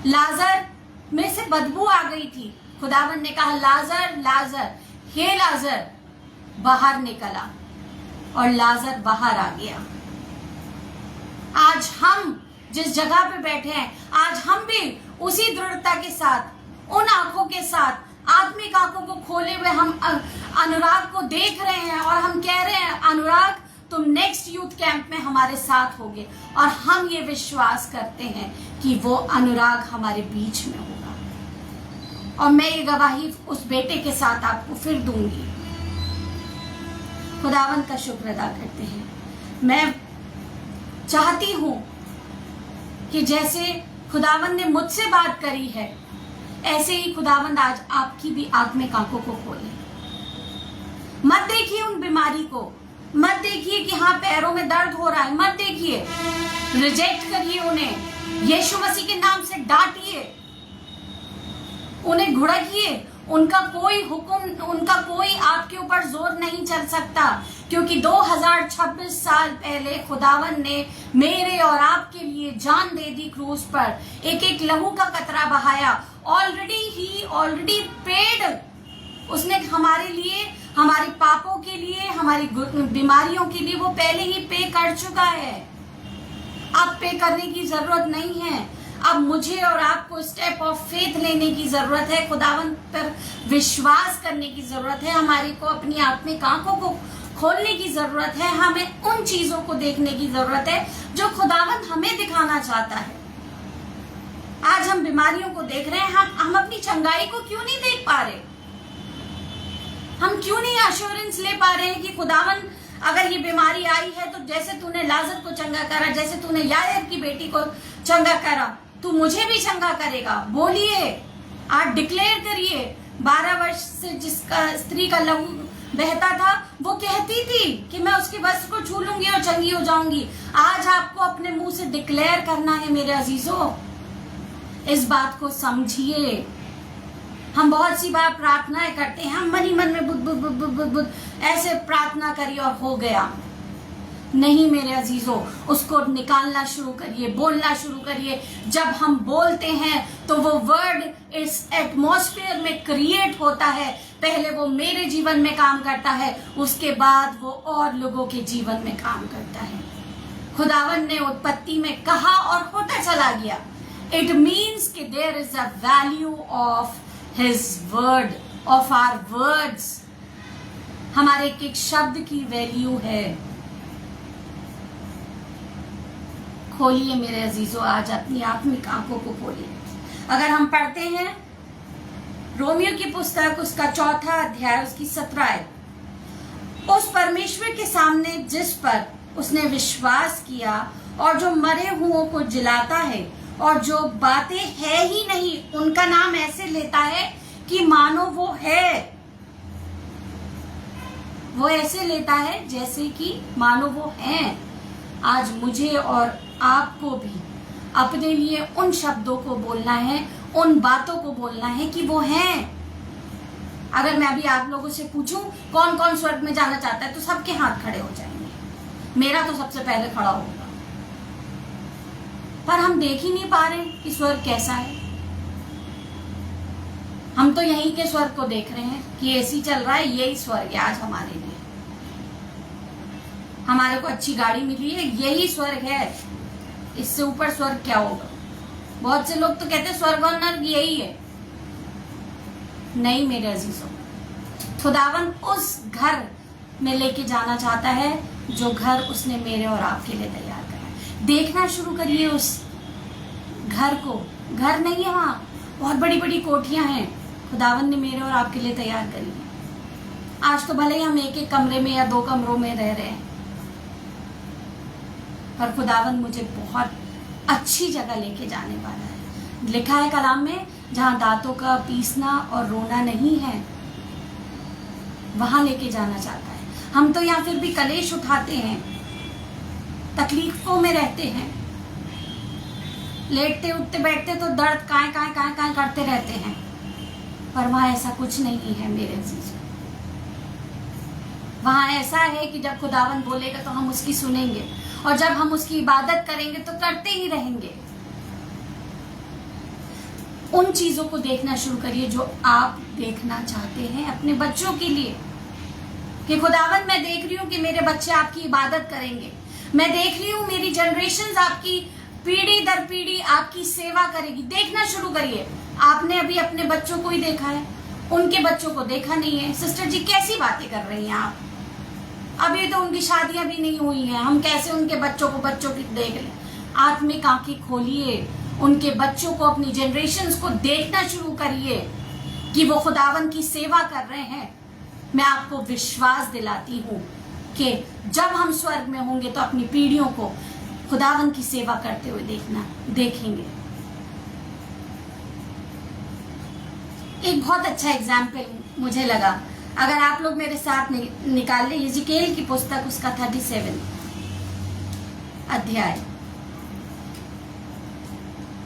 लाजर में से बदबू आ गई थी। खुदावंद ने कहा लाजर लाजर, हे लाजर बाहर निकला, और लाजर बाहर आ गया। आज हम जिस जगह पे बैठे हैं, आज हम भी उसी दृढ़ता के साथ, उन आंखों के साथ, आत्मिक आंखों को खोले हुए हम अनुराग को देख रहे हैं और हम कह रहे हैं अनुराग तुम नेक्स्ट यूथ कैंप में हमारे साथ होगे। और हम ये विश्वास करते हैं कि वो अनुराग हमारे बीच में होगा। और मैं ये गवाही उस बेटे के साथ आपको फिर दूंगी। खुदावंद का शुक्र अदा करते हैं। मैं चाहती हूं कि जैसे खुदावंद ने मुझसे बात करी है, ऐसे ही खुदावंद आज आपकी भी आत्मिक आंखों को खोले। मत देखिए उन बीमारी को, मत देखिए कि हाँ पैरों में दर्द हो रहा है, मत देखिए, रिजेक्ट करिए उन्हें। यीशु मसीह के नाम से डांटिए, उन्हें घुड़किए। उनका कोई हुक्म, उनका कोई आपके ऊपर जोर नहीं चल सकता, क्योंकि 2026 साल पहले खुदावन ने मेरे और आपके लिए जान दे दी क्रूस पर, एक एक लहू का कतरा बहाया। ऑलरेडी पेड, उसने हमारे लिए, हमारे पापों के लिए, हमारी बीमारियों के लिए वो पहले ही पे कर चुका है। अब पे करने की जरूरत नहीं है। अब मुझे और आपको स्टेप ऑफ फेथ लेने की जरूरत है, खुदावंत पर विश्वास करने की जरूरत है, हमारी को अपनी आत्मिक आंखों को खोलने की जरूरत है, हमें उन चीजों को देखने की जरूरत है जो खुदावंत हमें दिखाना चाहता है। आज हम बीमारियों को देख रहे हैं, हम अपनी चंगाई को क्यों नहीं देख पा रहे? हम क्यों नहीं एश्योरेंस ले पा रहे हैं कि खुदावन अगर ये बीमारी आई है तो जैसे तूने लाजर को चंगा करा, जैसे तूने यायर की बेटी को चंगा करा, तू मुझे भी चंगा करेगा। बोलिए, आज डिक्लेयर करिए। 12 वर्ष से जिसका स्त्री का लहू बहता था, वो कहती थी कि मैं उसके वस्त्र को छू लूंगी और चंगी हो जाऊंगी। आज आपको अपने मुंह से डिक्लेयर करना है मेरे अजीजों, इस बात को समझिए। हम बहुत सी बार प्रार्थनाएं करते हैं, हम मन ही मन में बुद बुद बुद बुद बुद बुद ऐसे प्रार्थना करिए और हो गया। नहीं मेरे अजीजों, उसको निकालना शुरू करिए, बोलना शुरू करिए। जब हम बोलते हैं तो वो वर्ड इस एटमॉस्फेयर में क्रिएट होता है। पहले वो मेरे जीवन में काम करता है, उसके बाद वो और लोगों के जीवन में काम करता है। खुदावन ने उत्पत्ति में कहा और होता चला गया। इट मीन्स कि there is a value of His word, of our words। हमारे एक एक शब्द की वैल्यू है। खोलिए मेरे अजीजों, आज अपनी आत्मिक आंखों को खोलिए। अगर हम पढ़ते हैं रोमियो की पुस्तक, उसका 4 अध्याय, उसकी 17 आयत, उस परमेश्वर के सामने जिस पर उसने विश्वास किया और जो मरे हुओं को जिलाता है और जो बातें है ही नहीं उनका नाम ऐसे लेता है कि मानो वो है। वो ऐसे लेता है जैसे कि मानो वो है। आज मुझे और आपको भी अपने लिए उन शब्दों को बोलना है, उन बातों को बोलना है कि वो हैं। अगर मैं अभी आप लोगों से पूछूं कौन कौन स्वर्ग में जाना चाहता है, तो सबके हाथ खड़े हो जाएंगे। मेरा तो सबसे पहले खड़ा होगा। पर हम देख ही नहीं पा रहे कि स्वर्ग कैसा है। हम तो यहीं के स्वर्ग को देख रहे हैं कि एसी चल रहा है, यही स्वर्ग है आज हमारे लिए। हमारे को अच्छी गाड़ी मिली है, यही स्वर्ग है। इससे ऊपर स्वर्ग क्या होगा? बहुत से लोग तो कहते हैं स्वर्ग और नर्क यही है। नहीं मेरे अजीजों, खुदावन उस घर में लेके जाना चाहता है जो घर उसने मेरे और आपके लिए तैयार करा है। देखना शुरू करिए उस घर को। घर नहीं है, वहां बहुत बड़ी बड़ी कोठियां हैं, खुदावन ने मेरे और आपके लिए तैयार करी है। आज तो भले ही हम एक एक कमरे में या 2 कमरों में रह रहे हैं, पर खुदावन मुझे बहुत अच्छी जगह लेके जाने वाला है। लिखा है कलाम में, जहां दांतों का पीसना और रोना नहीं है, वहां लेके जाना चाहता है। हम तो यहाँ फिर भी कलेश उठाते हैं, तकलीफों में रहते हैं, लेटते उठते बैठते तो दर्द काय काय काय काय करते रहते हैं, पर वहां ऐसा कुछ नहीं है मेरे अजीज। वहां ऐसा है कि जब खुदावन बोलेगा तो हम उसकी सुनेंगे, और जब हम उसकी इबादत करेंगे तो करते ही रहेंगे। उन चीजों को देखना शुरू करिए जो आप देखना चाहते हैं अपने बच्चों के लिए, कि खुदावन मैं देख रही हूं कि मेरे बच्चे आपकी इबादत करेंगे, मैं देख रही हूं मेरी जनरेशंस आपकी पीढ़ी दर पीढ़ी आपकी सेवा करेगी। देखना शुरू करिए। आपने अभी अपने बच्चों को ही देखा है, उनके बच्चों को देखा नहीं है। सिस्टर जी कैसी बातें कर रही हैं आप, अभी तो उनकी शादियां भी नहीं हुई हैं, हम कैसे उनके बच्चों की देख लें। आत्मिक आंखें खोलिए, उनके बच्चों को, अपनी जनरेशंस को देखना शुरू करिए कि वो खुदावन की सेवा कर रहे हैं। मैं आपको विश्वास दिलाती हूं कि जब हम स्वर्ग में होंगे तो अपनी पीढ़ियों को खुदावन की सेवा करते हुए देखेंगे। एक बहुत अच्छा एग्जाम्पल मुझे लगा, अगर आप लोग मेरे साथ निकाल ले यिजकेल की पुस्तक, उसका 37 अध्याय,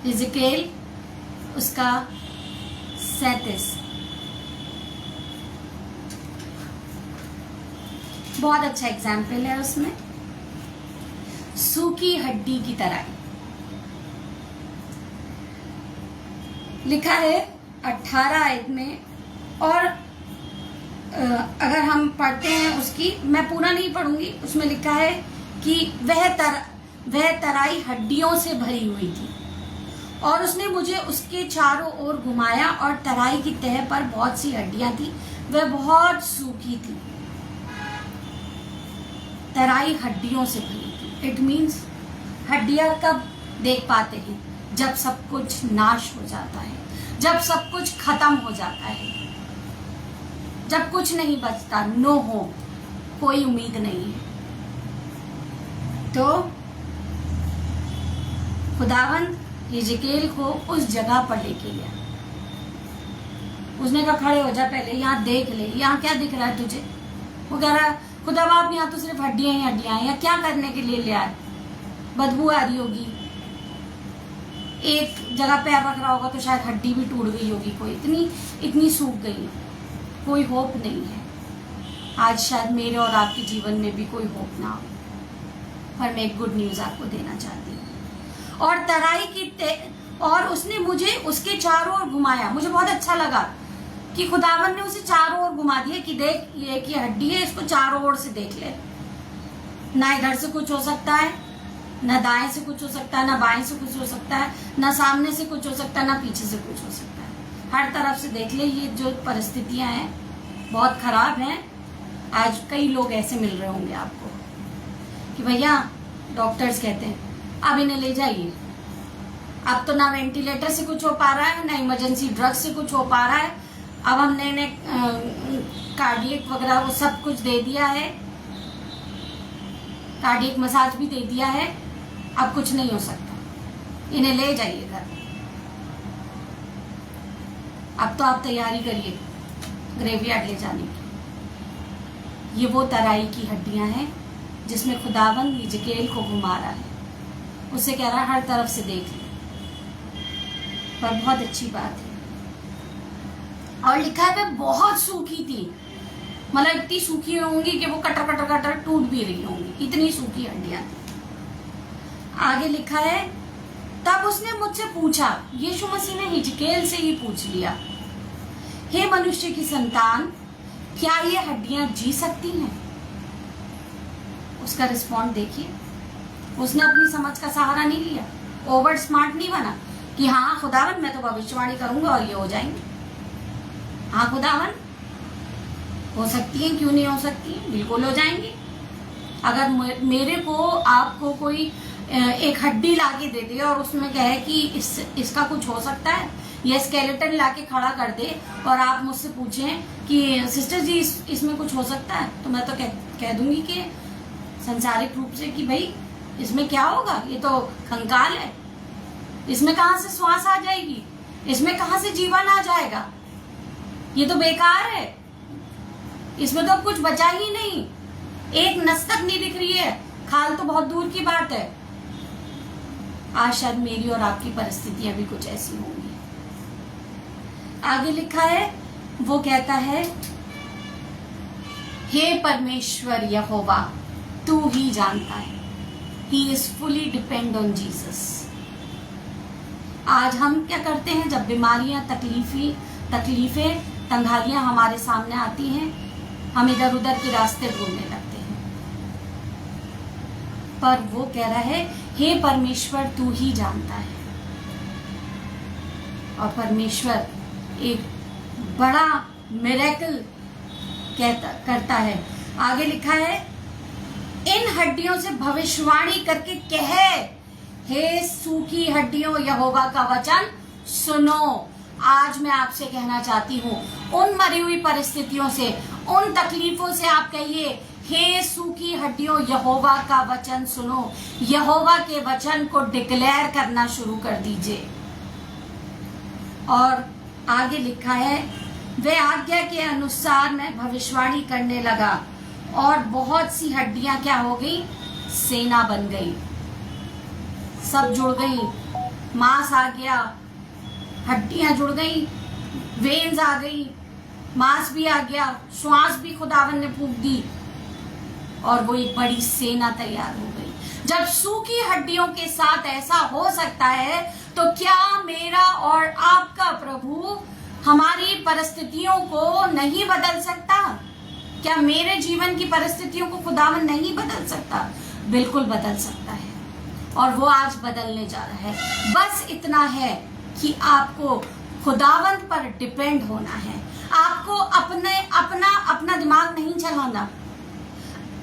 यिजकेल उसका 37, बहुत अच्छा एग्जाम्पल है उसमें। सूखी हड्डी की तरह लिखा है 18 आयत में, और अगर हम पढ़ते हैं उसकी, मैं पूरा नहीं पढ़ूंगी, उसमें लिखा है कि वह तराई हड्डियों से भरी हुई थी, और उसने मुझे उसके चारों ओर घुमाया, और तराई की तह पर बहुत सी हड्डियां थी, वह बहुत सूखी थी। तराई हड्डियों से भरी थी, इट मीन्स हड्डियां कब देख पाते हैं? जब सब कुछ नाश हो जाता है, जब सब कुछ खत्म हो जाता है, जब कुछ नहीं बचता, नो हो, कोई उम्मीद नहीं है। तो खुदावन यिजकेल को उस जगह पर लेके गया। उसने कहा खड़े हो जा, पहले यहाँ देख ले, यहाँ क्या दिख रहा है तुझे? वो कह रहा है खुदा बाप यहाँ तो सिर्फ हड्डियां ही हड्डियां हैं, या क्या करने के लिए ले आए? बदबू आ रही होगी, एक जगह पैर रख रहा होगा तो शायद हड्डी भी टूट गई होगी, कोई इतनी सूख गई है, कोई होप नहीं है। आज शायद मेरे और आपके जीवन में भी कोई होप ना हो, पर मैं एक गुड न्यूज आपको देना चाहती हूँ। और तराई की और उसने मुझे उसके चारों ओर घुमाया। मुझे बहुत अच्छा लगा कि खुदावन ने उसे चारों ओर घुमा दिया कि देख ये की हड्डी है, इसको चारों ओर से देख ले। ना इधर से कुछ हो सकता है, ना दाएं से कुछ हो सकता है, ना बाएं से कुछ हो सकता है, ना सामने से कुछ हो सकता है, ना पीछे से कुछ हो सकता है। हर तरफ से देख ले। ये जो परिस्थितियां हैं बहुत खराब हैं। आज कई लोग ऐसे मिल रहे होंगे आपको कि भैया डॉक्टर्स कहते हैं अब इन्हें ले जाइए, अब तो ना वेंटिलेटर से कुछ हो पा रहा है, ना इमरजेंसी ड्रग से कुछ हो पा रहा है, अब हमने इन्हें कार्डियक वगैरह वो सब कुछ दे दिया है, कार्डियक मसाज भी दे दिया है, अब कुछ नहीं हो सकता, इन्हें ले जाइए घर। अब तो आप तैयारी करिए ग्रेवयार्ड ले जाने की। ये वो तराई की हड्डियां हैं जिसमें खुदावन यिजकेल को घुमा रहा है, उसे कह रहा है हर तरफ से देख ले। पर बहुत अच्छी बात है। और लिखा है वह बहुत सूखी थी, मतलब इतनी सूखी होंगी कि वो कटर कटर कटर टूट भी रही होंगी, इतनी सूखी हड्डियां थी। आगे लिखा है तब उसने मुझसे पूछा, यीशु मसीह ने हिजकेल से ही पूछ लिया, हे मनुष्य की संतान, क्या ये हड्डियां जी सकती हैं? उसका रिस्पॉन्ड देखिए। उसने अपनी समझ का सहारा नहीं लिया, ओवर स्मार्ट नहीं बना कि हाँ खुदावन मैं तो भविष्यवाणी करूंगा और ये हो जाएंगे। हाँ खुदावन हो सकती है, क्यों नहीं हो सकती, बिल्कुल हो जाएंगी। अगर मेरे को आपको कोई एक हड्डी लाके दे दे और उसमें कहे कि इसका कुछ हो सकता है, या स्केलेटन लाके खड़ा कर दे और आप मुझसे पूछें कि सिस्टर जी इसमें कुछ हो सकता है, तो मैं तो कह दूंगी कि संसारिक रूप से कि भाई इसमें क्या होगा? ये तो कंकाल है, इसमें कहां से श्वास आ जाएगी, इसमें कहां से जीवन आ जाएगा? ये तो बेकार है, इसमें तो अब कुछ बचा ही नहीं, एक नस तक नहीं दिख रही है, खाल तो बहुत दूर की बात है। आज शायद मेरी और आपकी परिस्थितियां भी कुछ ऐसी होंगी। आगे लिखा है, वो कहता है, हे परमेश्वर यहोवा, तू ही जानता है। He is fully depend on Jesus. आज हम क्या करते हैं, जब बीमारियां, तकलीफें, तंगालियां हमारे सामने आती हैं, हम इधर उधर के रास्ते ढूंढने लगते हैं। पर वो कह रहा है, हे परमेश्वर तू ही जानता है। और परमेश्वर एक बड़ा मिरेकल करता है। आगे लिखा है, इन हड्डियों से भविष्यवाणी करके कह, हे सूखी हड्डियों यहोवा का वचन सुनो। आज मैं आपसे कहना चाहती हूँ, उन मरी हुई परिस्थितियों से, उन तकलीफों से आप कहिए, हे सूखी हड्डियों यहोवा का वचन सुनो। यहोवा के वचन को डिक्लेयर करना शुरू कर दीजिए। और आगे लिखा है, वे आज्ञा के अनुसार मैं भविष्यवाणी करने लगा और बहुत सी हड्डियां क्या हो गई, सेना बन गई, सब जुड़ गई, मांस आ गया, हड्डियां जुड़ गई, वेन्स आ गई, मांस भी आ गया, श्वास भी खुदावन ने फूंक दी और वो एक बड़ी सेना तैयार हो गई। जब सूखी हड्डियों के साथ ऐसा हो सकता है, तो क्या मेरा और आपका प्रभु हमारी परिस्थितियों को नहीं बदल सकता? क्या मेरे जीवन की परिस्थितियों को खुदावन नहीं बदल सकता? बिल्कुल बदल सकता है, और वो आज बदलने जा रहा है। बस इतना है कि आपको खुदावंत पर डिपेंड होना है। आपको अपना दिमाग नहीं चलाना।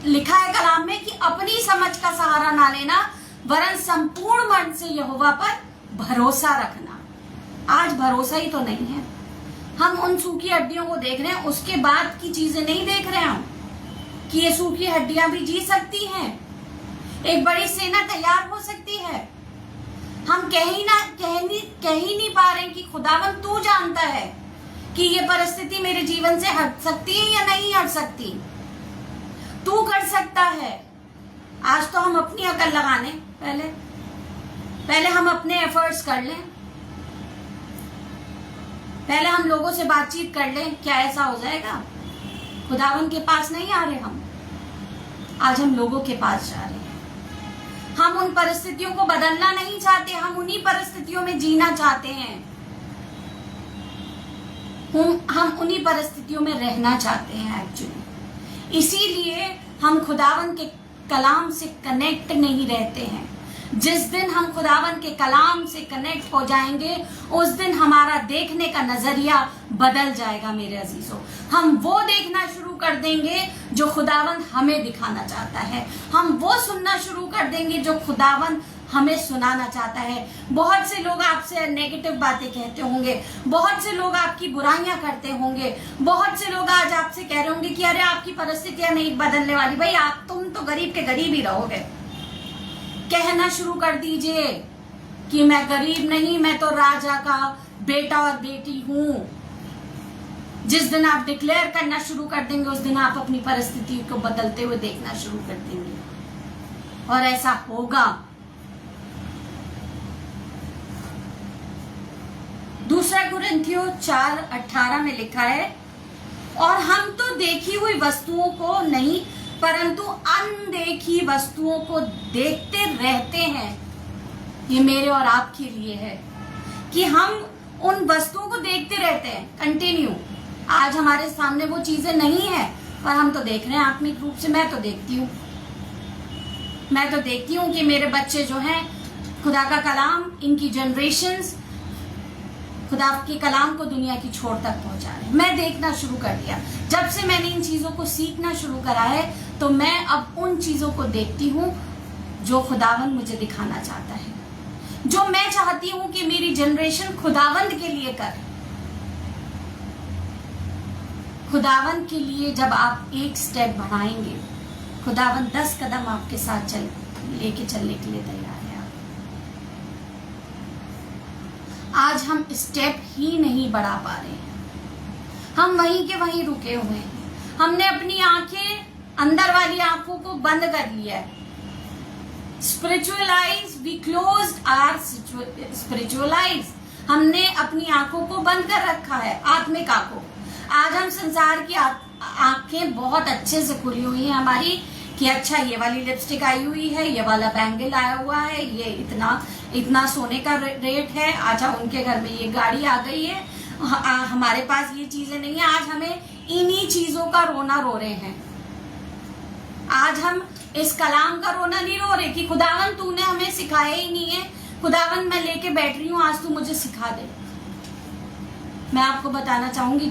लिखा है कलाम में कि अपनी समझ का सहारा ना लेना, वरन संपूर्ण मन से यहोवा पर भरोसा रखना। आज भरोसा ही तो नहीं है। हम उन सूखी हड्डियों को देख रहे हैं, उसके बाद की चीजें नहीं देख रहे हम कि ये सूखी हड्डियां भी जी सकती हैं, एक बड़ी सेना तैयार हो सकती है। हम कह ही नहीं पा रहे कि खुदावन तू जानता है कि ये परिस्थिति मेरे जीवन से हट सकती है या नहीं हट सकती। तू कर सकता है। आज तो हम अपनी अकल लगाने, पहले हम अपने एफर्ट्स कर लें, पहले हम लोगों से बातचीत कर लें। क्या ऐसा हो जाएगा? खुदावन के पास नहीं आ रहे हम, आज हम लोगों के पास जा रहे हैं। हम उन परिस्थितियों को बदलना नहीं चाहते, हम उन्हीं परिस्थितियों में जीना चाहते हैं। हम उन्हीं परिस्थितियों में रहना चाहते हैं एक्चुअली। इसीलिए हम खुदावन के कलाम से कनेक्ट नहीं रहते हैं। जिस दिन हम खुदावन के कलाम से कनेक्ट हो जाएंगे, उस दिन हमारा देखने का नजरिया बदल जाएगा मेरे अजीजों। हम वो देखना शुरू कर देंगे जो खुदावन हमें दिखाना चाहता है। हम वो सुनना शुरू कर देंगे जो खुदावन हमें सुनाना चाहता है। बहुत से लोग आपसे नेगेटिव बातें कहते होंगे, बहुत से लोग आपकी बुराइयां करते होंगे, बहुत से लोग आज आपसे कह रहे होंगे कि अरे आपकी परिस्थितियां नहीं बदलने वाली। भाई तुम तो गरीब के गरीब ही रहोगे। कहना शुरू कर दीजिए कि मैं गरीब नहीं, मैं तो राजा का बेटा और बेटी हूं। जिस दिन आप डिक्लेयर करना शुरू कर देंगे, उस दिन आप अपनी परिस्थिति को बदलते हुए देखना शुरू कर देंगे, और ऐसा होगा। दूसरा कुरिन्थियों 4:18 में लिखा है, और हम तो देखी हुई वस्तुओं को नहीं परंतु अनदेखी वस्तुओं को देखते रहते हैं। ये मेरे और आपके लिए है कि हम उन वस्तुओं को देखते रहते हैं कंटिन्यू। आज हमारे सामने वो चीजें नहीं है, पर हम तो देख रहे हैं आत्मिक रूप से। मैं तो देखती हूँ कि मेरे बच्चे जो हैं, खुदा का कलाम, इनकी जनरेशन्स खुदा के कलाम को दुनिया की छोर तक पहुंचा रहे हैं। मैं देखना शुरू कर दिया। जब से मैंने इन चीजों को सीखना शुरू करा है, तो मैं अब उन चीजों को देखती हूँ जो खुदावंद मुझे दिखाना चाहता है, जो मैं चाहती हूँ कि मेरी जनरेशन खुदावंद के लिए करे। खुदावंद के लिए जब आप एक स्टेप बढ़ाएंगे, खुदावंद 10 कदम आपके साथ लेके चलने के लिए तैयार है आप। आज हम स्टेप ही नहीं बढ़ा पा रहे हैं, हम वहीं के वहीं रुके हुए हैं। हमने अपनी आंखें, अंदर वाली आंखों को बंद कर लिया है। Spiritual eyes, we closed our spiritual eyes. हमने अपनी आंखों को बंद कर रखा है, आत्मिक आंखों। आज हम संसार की आंखें बहुत अच्छे से खुली हुई हैं हमारी, कि अच्छा ये वाली लिपस्टिक आई हुई है, ये वाला बैंगल आया हुआ है, ये इतना सोने का रेट है, अच्छा उनके घर में ये गाड़ी आ गई है, हमारे पास ये चीजें नहीं है। आज हमें इन्हीं चीजों का रोना रो रहे हैं। आज हम इस कलाम का रोना नहीं रो रहे कि खुदावन तूने हमें सिखाया ही नहीं है, खुदावन मैं लेके बैठ रही हूं, आज तू मुझे सिखा दे। मैं आपको बताना चाहूंगी,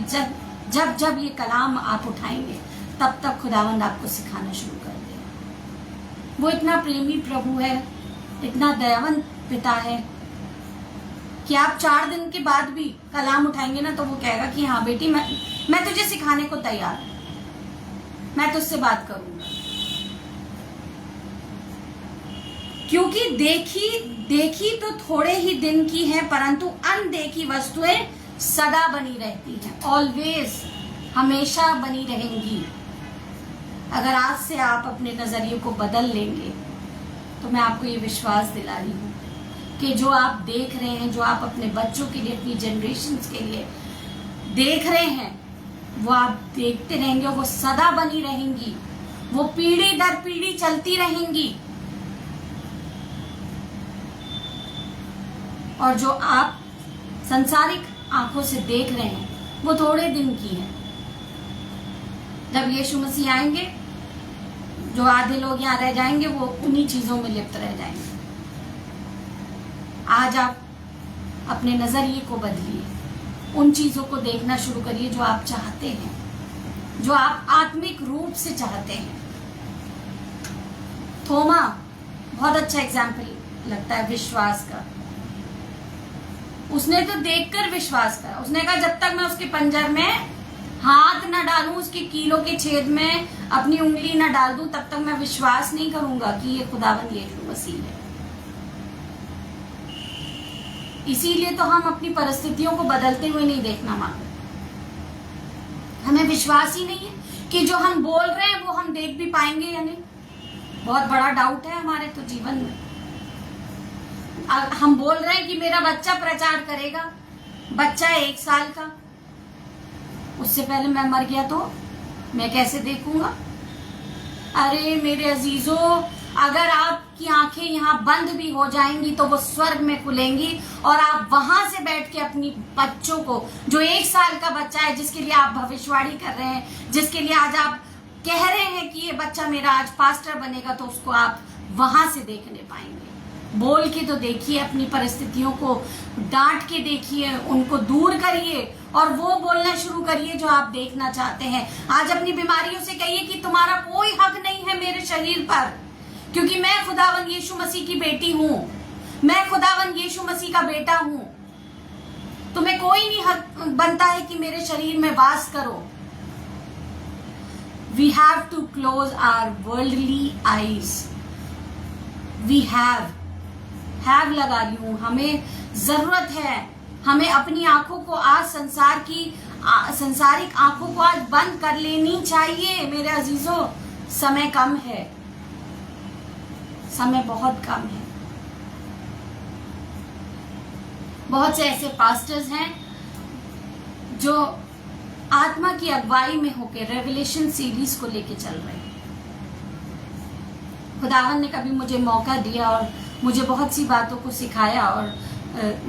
जब ये कलाम आप उठाएंगे तब तक खुदावंद आपको सिखाना शुरू कर देगा। वो इतना प्रेमी प्रभु है, इतना दयावंत पिता है कि आप 4 दिन के बाद भी कलाम उठाएंगे ना तो वो कहेगा कि हाँ बेटी मैं तुझे सिखाने को तैयार हूं, मैं तुझसे बात करूंगा। क्योंकि देखी तो थोड़े ही दिन की है, परंतु अनदेखी वस्तुएं सदा बनी रहती हैं, ऑलवेज, हमेशा बनी रहेंगी। अगर आज से आप अपने नजरिए को बदल लेंगे तो मैं आपको ये विश्वास दिला रही हूँ कि जो आप देख रहे हैं, जो आप अपने बच्चों के लिए, अपनी जनरेशन्स के लिए देख रहे हैं, वो आप देखते रहेंगे, वो सदा बनी रहेंगी, वो पीढ़ी दर पीढ़ी चलती रहेंगी। और जो आप सांसारिक आंखों से देख रहे हैं वो थोड़े दिन की है। जब यीशु मसीह आएंगे, जो आधे लोग यहाँ रह जाएंगे वो उन्हीं चीजों में लिप्त रह जाएंगे। आज आप अपने नजरिए को बदलिए, उन चीजों को देखना शुरू करिए जो आप चाहते हैं, जो आप आत्मिक रूप से चाहते हैं। थोमा बहुत अच्छा एग्जाम्पल लगता है विश्वास का। उसने तो देखकर विश्वास करा। उसने कहा जब तक मैं उसके पंजर में हाथ न डालूं, उसके कीलों के छेद में अपनी उंगली न डाल दूं, तब तक मैं विश्वास नहीं करूंगा कि ये खुदावंद यीशु मसीह है। इसीलिए तो हम अपनी परिस्थितियों को बदलते हुए नहीं देखना मांगते। हमें विश्वास ही नहीं है कि जो हम बोल रहे हैं वो हम देख भी पाएंगे या नहीं। बहुत बड़ा डाउट है हमारे तो जीवन में। हम बोल रहे हैं कि मेरा बच्चा प्रचार करेगा, बच्चा 1 साल का, उससे पहले मैं मर गया तो मैं कैसे देखूंगा? अरे मेरे अजीजों, अगर आपकी आंखें यहाँ बंद भी हो जाएंगी तो वो स्वर्ग में खुलेंगी और आप वहां से बैठ के अपनी बच्चों को, जो 1 साल का बच्चा है, जिसके लिए आप भविष्यवाणी कर रहे हैं, जिसके लिए आज आप कह रहे हैं कि ये बच्चा मेरा आज पास्टर बनेगा, तो उसको आप वहां से देखने पाएंगे। बोल के तो देखिए, अपनी परिस्थितियों को डांट के देखिए, उनको दूर करिए और वो बोलना शुरू करिए जो आप देखना चाहते हैं। आज अपनी बीमारियों से कहिए कि तुम्हारा कोई हक नहीं है मेरे शरीर पर, क्योंकि मैं खुदावंद यीशु मसीह की बेटी हूं, मैं खुदावंद यीशु मसीह का बेटा हूं। तुम्हें कोई नहीं हक बनता है कि मेरे शरीर में वास करो। We have to close our worldly eyes. We have लगा रही हूं, हमें जरूरत है, हमें अपनी आंखों को आज संसारिक आंखों को आज बंद कर लेनी चाहिए। मेरे अजीजों, समय कम है, समय बहुत कम है। बहुत से ऐसे पास्टर्स हैं जो आत्मा की अगुवाई में होकर रेवलेशन सीरीज को लेके चल रहे हैं। खुदावन ने कभी मुझे मौका दिया और मुझे बहुत सी बातों को सिखाया, और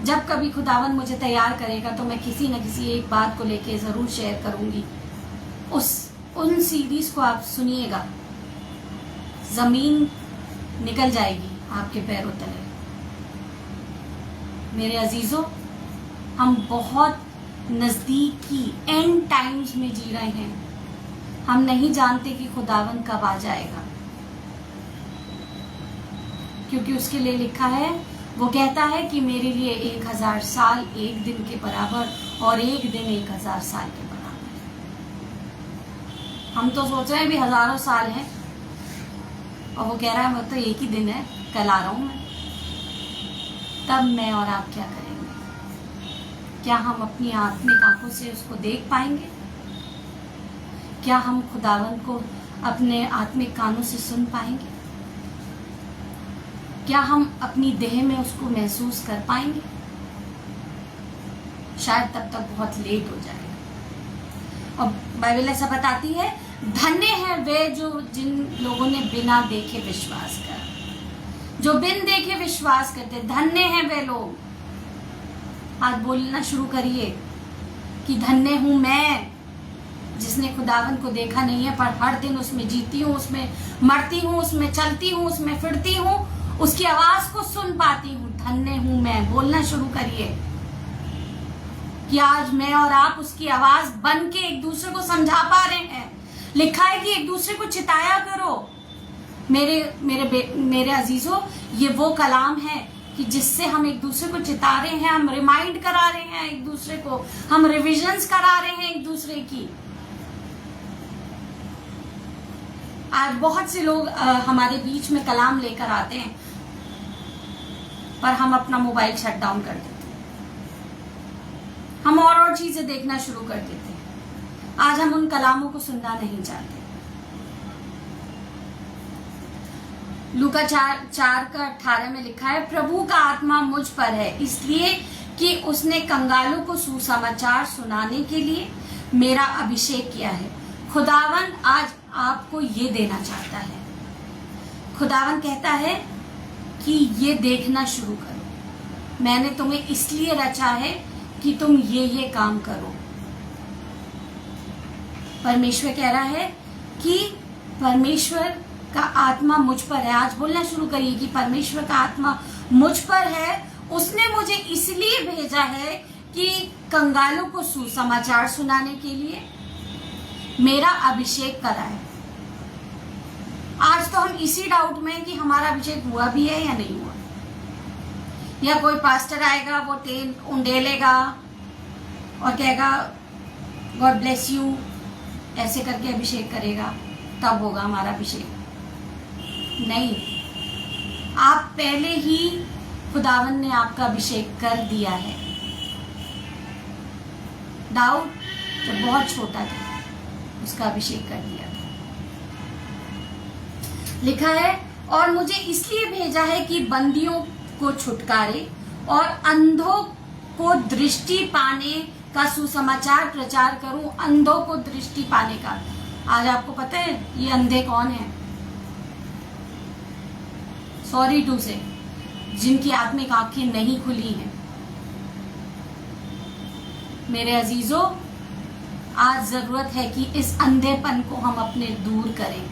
जब कभी खुदावन मुझे तैयार करेगा तो मैं किसी न किसी एक बात को लेके जरूर शेयर करूंगी। उन सीरीज को आप सुनिएगा, जमीन निकल जाएगी आपके पैरों तले। मेरे अजीजों, हम बहुत नजदीकी एंड टाइम्स में जी रहे हैं। हम नहीं जानते कि खुदावन कब आ जाएगा, क्योंकि उसके लिए लिखा है, वो कहता है कि मेरे लिए 1000 साल 1 दिन के बराबर और 1 दिन 1000 साल के बराबर है। हम तो सोच रहे हैं भी हजारों साल हैं, और वो कह रहा है वो तो एक ही दिन है, कल आ रहा हूं मैं, तब मैं और आप क्या करेंगे? क्या हम अपनी आत्मिक आंखों से उसको देख पाएंगे? क्या हम खुदावन को अपने आत्मिक कानों से सुन पाएंगे? क्या हम अपनी देह में उसको महसूस कर पाएंगे? शायद तब तक बहुत लेट हो जाएगा। और बाइबल ऐसा बताती है, धन्य है वे जो जिन लोगों ने बिना देखे विश्वास कर, जो बिन देखे विश्वास करते, धन्य है वे लोग। आज बोलना शुरू करिए कि धन्य हूं मैं जिसने खुदावन को देखा नहीं है, पर हर दिन उसमें जीती हूँ, उसमें मरती हूँ, उसमें चलती हूँ, उसमें फिरती हूँ, उसकी आवाज को सुन पाती हूँ। धन्य हूं मैं। बोलना शुरू करिए कि आज मैं और आप उसकी आवाज बन के एक दूसरे को समझा पा रहे हैं। लिखा है कि एक दूसरे को चिताया करो। मेरे अजीजों, ये वो कलाम है कि जिससे हम एक दूसरे को चिता रहे हैं, हम रिमाइंड करा रहे हैं एक दूसरे को, हम रिविजन्स करा रहे हैं एक दूसरे की। आज बहुत से लोग हमारे बीच में कलाम लेकर आते हैं, पर हम अपना मोबाइल शट डाउन कर देते हैं, हम और चीजें देखना शुरू कर देते हैं। आज हम उन कलामों को सुनना नहीं चाहते। लूका 4:18 में लिखा है, प्रभु का आत्मा मुझ पर है, इसलिए कि उसने कंगालों को सुसमाचार सुनाने के लिए मेरा अभिषेक किया है। खुदावन आज आपको ये देना चाहता है। खुदावन कहता है कि ये देखना शुरू करो, मैंने तुम्हें इसलिए रचा है कि तुम ये काम करो। परमेश्वर कह रहा है कि परमेश्वर का आत्मा मुझ पर है। आज बोलना शुरू करिए कि परमेश्वर का आत्मा मुझ पर है, उसने मुझे इसलिए भेजा है कि कंगालों को सुसमाचार सुनाने के लिए मेरा अभिषेक करा है। आज तो हम इसी डाउट में कि हमारा अभिषेक हुआ भी है या नहीं हुआ, या कोई पास्टर आएगा, वो तेल उंडेलेगा और कहेगा गॉड ब्लेस यू, ऐसे करके अभिषेक करेगा, तब होगा हमारा अभिषेक। नहीं, आप पहले ही खुदावन ने आपका अभिषेक कर दिया है। दाऊद जब बहुत छोटा था उसका अभिषेक कर दिया था। लिखा है, और मुझे इसलिए भेजा है कि बंदियों को छुटकारे और अंधों को दृष्टि पाने का सुसमाचार प्रचार करूं। अंधों को दृष्टि पाने का। आज आपको पता है ये अंधे कौन है? सॉरी टू से, जिनकी आत्मिक आंखें नहीं खुली हैं। मेरे अजीजों, आज जरूरत है कि इस अंधेपन को हम अपने दूर करें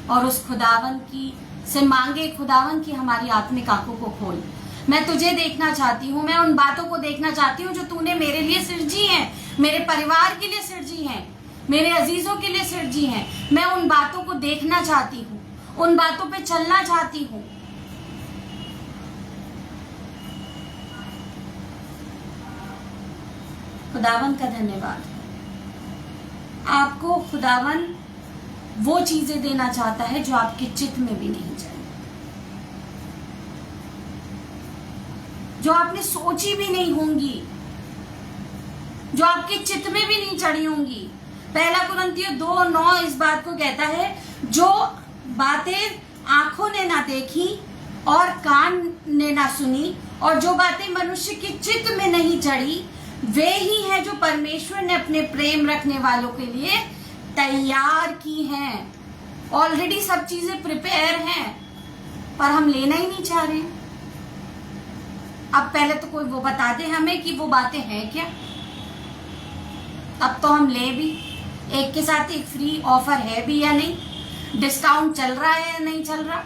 और उस खुदावन की से मांगे, खुदावन की हमारी आत्मिक आंखों को खोल। मैं तुझे देखना चाहती हूँ, मैं उन बातों को देखना चाहती हूँ जो तूने मेरे लिए सिरजी हैं, मेरे परिवार के लिए सिरजी हैं, मेरे अजीजों के लिए सिरजी हैं। मैं उन बातों को देखना चाहती हूँ, उन बातों पे चलना चाहती हूँ। खुदावन का धन्यवाद। आपको खुदावन वो चीजें देना चाहता है जो आपके चित्त में भी नहीं चढ़ी, जो आपने सोची भी नहीं होंगी, जो आपके चित्त में भी नहीं चढ़ी होंगी। पहला कुरिन्थियों 2:9 इस बात को कहता है, जो बातें आंखों ने ना देखी और कान ने ना सुनी और जो बातें मनुष्य के चित्त में नहीं चढ़ी, वे ही हैं जो परमेश्वर ने अपने प्रेम रखने वालों के लिए तैयार की हैं। ऑलरेडी सब चीजें प्रिपेयर हैं, पर हम लेना ही नहीं चाह रहे। अब पहले तो कोई वो बता दे हमें कि वो बातें हैं क्या, अब तो हम ले भी। एक के साथ एक फ्री ऑफर है भी या नहीं, डिस्काउंट चल रहा है या नहीं चल रहा।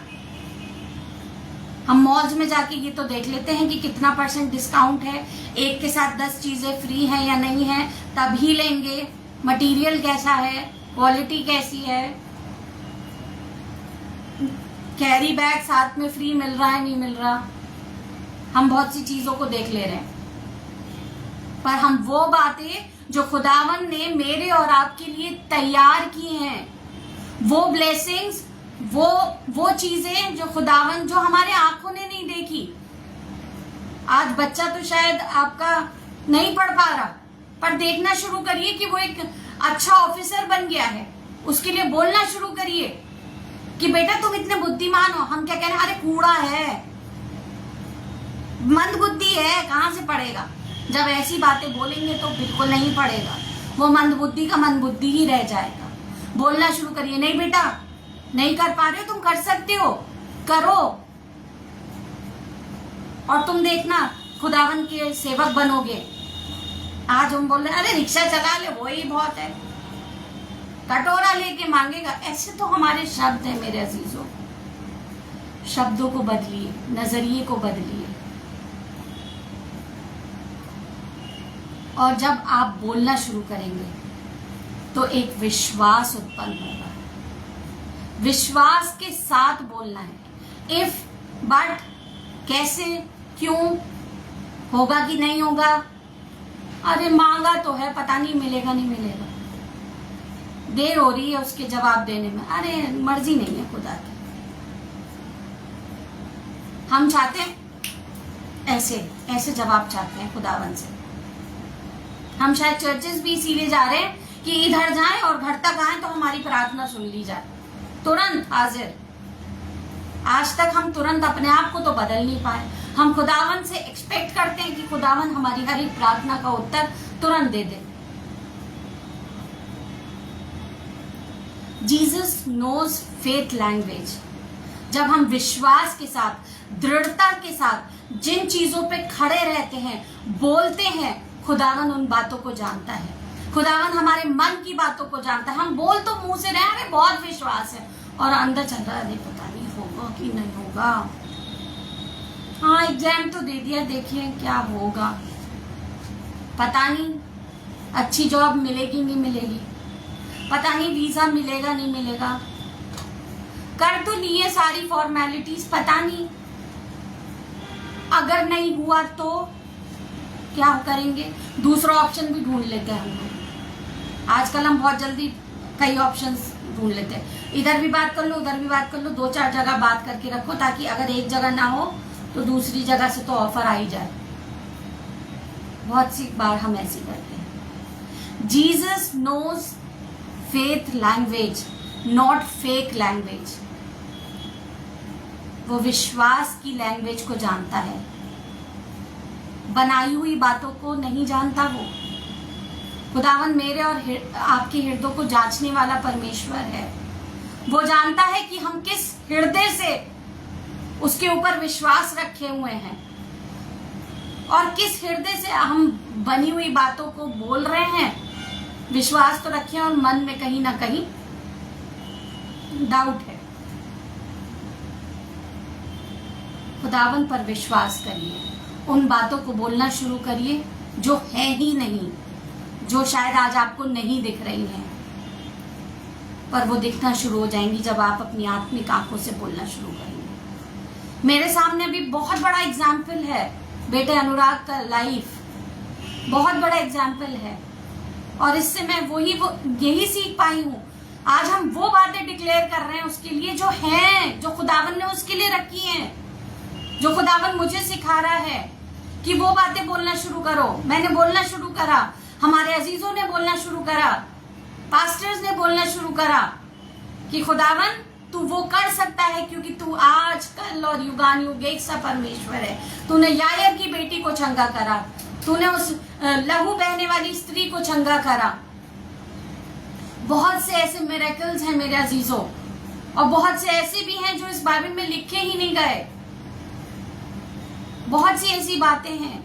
हम मॉल्स में जाके ये तो देख लेते हैं कि कितना % डिस्काउंट है, एक के साथ 10 चीजें फ्री हैं या नहीं है, तभी लेंगे। मटेरियल कैसा है, क्वालिटी कैसी है, कैरी बैग साथ में फ्री मिल रहा है नहीं मिल रहा। हम बहुत सी चीजों को देख ले रहे हैं, पर हम वो बातें जो खुदावन ने मेरे और आपके लिए तैयार की हैं, वो ब्लेसिंग्स, वो चीजें जो खुदावन, जो हमारे आंखों ने नहीं देखी। आज बच्चा तो शायद आपका नहीं पढ़ पा रहा, पर देखना शुरू करिए कि वो एक अच्छा ऑफिसर बन गया है। उसके लिए बोलना शुरू करिए कि बेटा तुम इतने बुद्धिमान हो। हम क्या कह रहे हैं, अरे कूड़ा है, मंद बुद्धि है, कहां से पढ़ेगा। जब ऐसी बातें बोलेंगे तो बिल्कुल नहीं पढ़ेगा, वो मंद बुद्धि का मंद बुद्धि ही रह जाएगा। बोलना शुरू करिए, नहीं बेटा नहीं कर पा रहे हो, तुम कर सकते हो, करो, और तुम देखना खुदावन के सेवक बनोगे। आज हम बोल रहे अरे रिक्शा चला ले, वो ही बहुत है, कटोरा लेके मांगेगा। ऐसे तो हमारे शब्द हैं मेरे अजीजों। शब्दों को बदलिए, नजरिए को बदलिए, और जब आप बोलना शुरू करेंगे तो एक विश्वास उत्पन्न होगा। विश्वास के साथ बोलना है। इफ, बट, कैसे, क्यों, होगा कि नहीं होगा, अरे मांगा तो है, पता नहीं मिलेगा नहीं मिलेगा, देर हो रही है उसके जवाब देने में, अरे मर्जी नहीं है खुदा की। हम चाहते हैं ऐसे जवाब चाहते हैं खुदावन से। हम शायद चर्चेस भी इसीलिए जा रहे हैं कि इधर जाएं और घर तक आए तो हमारी प्रार्थना सुन ली जाए, तुरंत हाजिर। आज तक हम तुरंत अपने आप को तो बदल नहीं पाए। हम खुदावन से एक्सपेक्ट करते हैं कि खुदावन हमारी हर एक प्रार्थना का उत्तर तुरंत दे दे। Jesus knows faith language. जब हम विश्वास के साथ, दृढ़ता के साथ जिन चीजों पे खड़े रहते हैं, बोलते हैं, खुदावन उन बातों को जानता है। खुदावन हमारे मन की बातों को जानता है। हम बोल तो मुंह से रहे हमें बहुत विश्वास है, और अंदर चल रहा है नहीं पता नहीं होगा कि नहीं होगा। हाँ एग्जाम तो दे दिया, देखिए क्या होगा, पता नहीं अच्छी जॉब मिलेगी नहीं मिलेगी, पता नहीं वीजा मिलेगा नहीं मिलेगा, कर तो लिए सारी फॉर्मेलिटीज, पता नहीं अगर नहीं हुआ तो क्या करेंगे। दूसरा ऑप्शन भी ढूंढ लेते हैं हम लोग। आजकल हम बहुत जल्दी कई ऑप्शंस ढूंढ लेते हैं, इधर भी बात कर लो उधर भी बात कर लो, 2-4 जगह बात करके रखो, ताकि अगर एक जगह ना हो तो दूसरी जगह से तो ऑफर आ ही जाए। बहुत सी बार हम ऐसे करते हैं। Jesus knows faith language, not fake language. वो विश्वास की लैंग्वेज को जानता है, बनाई हुई बातों को नहीं जानता। वो खुदावन मेरे और आपके हृदयों को जांचने वाला परमेश्वर है। वो जानता है कि हम किस हृदय से उसके ऊपर विश्वास रखे हुए हैं, और किस हृदय से हम बनी हुई बातों को बोल रहे हैं। विश्वास तो रखे और मन में कहीं ना कहीं डाउट है। खुदावन पर विश्वास करिए, उन बातों को बोलना शुरू करिए जो है ही नहीं, जो शायद आज आपको नहीं दिख रही हैं, पर वो दिखना शुरू हो जाएंगी जब आप अपनी आत्मिक आंखों से बोलना शुरू करेंगे। मेरे सामने अभी बहुत बड़ा एग्जाम्पल है, बेटे अनुराग का लाइफ बहुत बड़ा एग्जाम्पल है, और इससे मैं यही सीख पाई हूँ। आज हम वो बातें डिक्लेयर कर रहे हैं उसके लिए जो हैं, जो खुदावन ने उसके लिए रखी हैं, जो खुदावन मुझे सिखा रहा है कि वो बातें बोलना शुरू करो। मैंने बोलना शुरू करा, हमारे अजीजों ने बोलना शुरू करा, पास्टर्स ने बोलना शुरू करा कि खुदावन तू वो कर सकता है, क्योंकि तू आज कल और युगान युग एक सा परमेश्वर है। तूने यायर की बेटी को चंगा करा, तूने उस लहू बहने वाली स्त्री को चंगा करा। बहुत से ऐसे मिरेकल्स हैं मेरे अजीजों, और बहुत से ऐसे भी हैं जो इस बाइबल में लिखे ही नहीं गए। बहुत सी ऐसी बातें हैं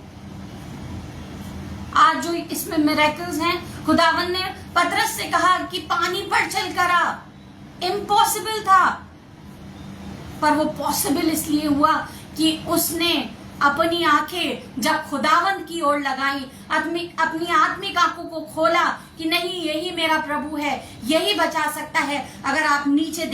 आज जो इसमें मिरेकल्स हैं। खुदावन ने पतरस से कहा कि पानी पर चल करा, इम्पॉसिबल था, पर वो पॉसिबल इसलिए हुआ कि उसने अपनी आंखें जब खुदावन की ओर लगाई, अपनी आत्मिक आंखों को खोला कि नहीं यही मेरा प्रभु है, यही बचा सकता है। अगर आप नीचे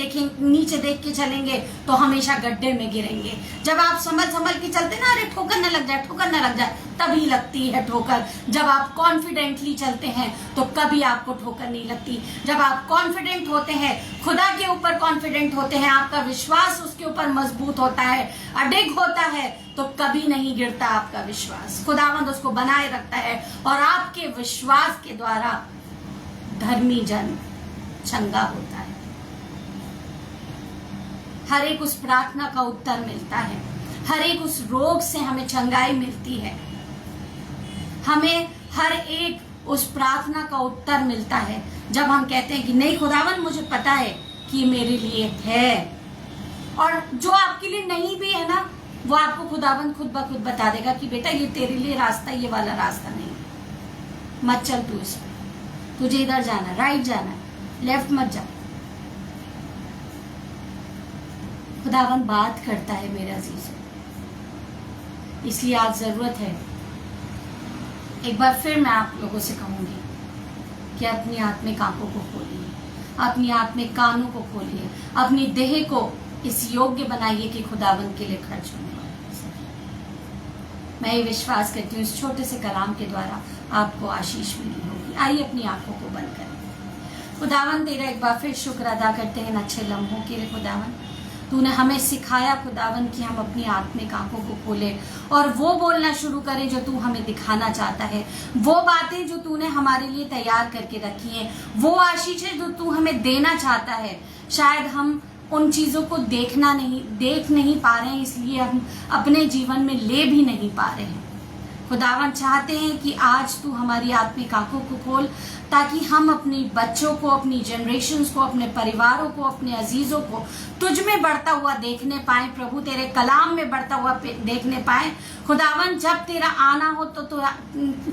देख के चलेंगे तो हमेशा गड्ढे में गिरेंगे। जब आप संभल के चलते ना, अरे ठोकर न लग जाए, तभी लगती है ठोकर। जब आप कॉन्फिडेंटली चलते हैं तो कभी आपको ठोकर नहीं लगती। जब आप कॉन्फिडेंट होते हैं, खुदा के ऊपर कॉन्फिडेंट होते हैं, आपका विश्वास उसके ऊपर मजबूत होता है, अडिग होता है, तो कभी नहीं गिरता आपका विश्वास। खुदावंद उसको बनाए रखता है और आपके विश्वास के द्वारा धर्मी जन चंगा होता है। हर एक उस प्रार्थना का उत्तर मिलता है, हर एक उस रोग से हमें चंगाई मिलती है, हमें हर एक उस प्रार्थना का उत्तर मिलता है जब हम कहते हैं कि नहीं खुदावन, मुझे पता है कि मेरे लिए है। और जो आपके लिए नहीं भी है ना, वो आपको खुदावन खुद ब खुद बता देगा कि बेटा ये तेरे लिए रास्ता, ये वाला रास्ता नहीं, मत चल तू इस पे, तुझे इधर जाना, राइट जाना, लेफ्ट मत जा। खुदावन बात करता है मेरे अजीजों, इसलिए आज जरूरत है, एक बार फिर मैं आप लोगों से कहूंगी कि अपनी आत्मिक आंखों को खोलिए, अपनी आत्मिक कानों को खोलिए, अपनी देह को इस योग्य बनाइए कि खुदावन के लिए खर्च होने वाला। मैं ये विश्वास करती हूँ इस छोटे से कलाम के द्वारा आपको आशीष मिली होगी। आइए अपनी आंखों को बंद करें। खुदावन तेरा एक बार फिर शुक्र अदा करते हैं इन अच्छे लम्हों के लिए। खुदावन तूने हमें सिखाया खुदावन कि हम अपनी आत्मिक आंखों को खोलें और वो बोलना शुरू करें जो तू हमें दिखाना चाहता है, वो बातें जो तूने हमारे लिए तैयार करके रखी हैं, वो आशीषें जो तू हमें देना चाहता है। शायद हम उन चीजों को देख नहीं पा रहे हैं, इसलिए हम अपने जीवन में ले भी नहीं पा रहे हैं। खुदावन चाहते हैं कि आज तू हमारी आत्मिक आंखों को खोल, ताकि हम अपने बच्चों को, अपनी जनरेशन्स को, अपने परिवारों को, अपने अजीजों को तुझ में बढ़ता हुआ देखने पाए प्रभु, तेरे कलाम में बढ़ता हुआ देखने पाए। खुदावन जब तेरा आना हो तो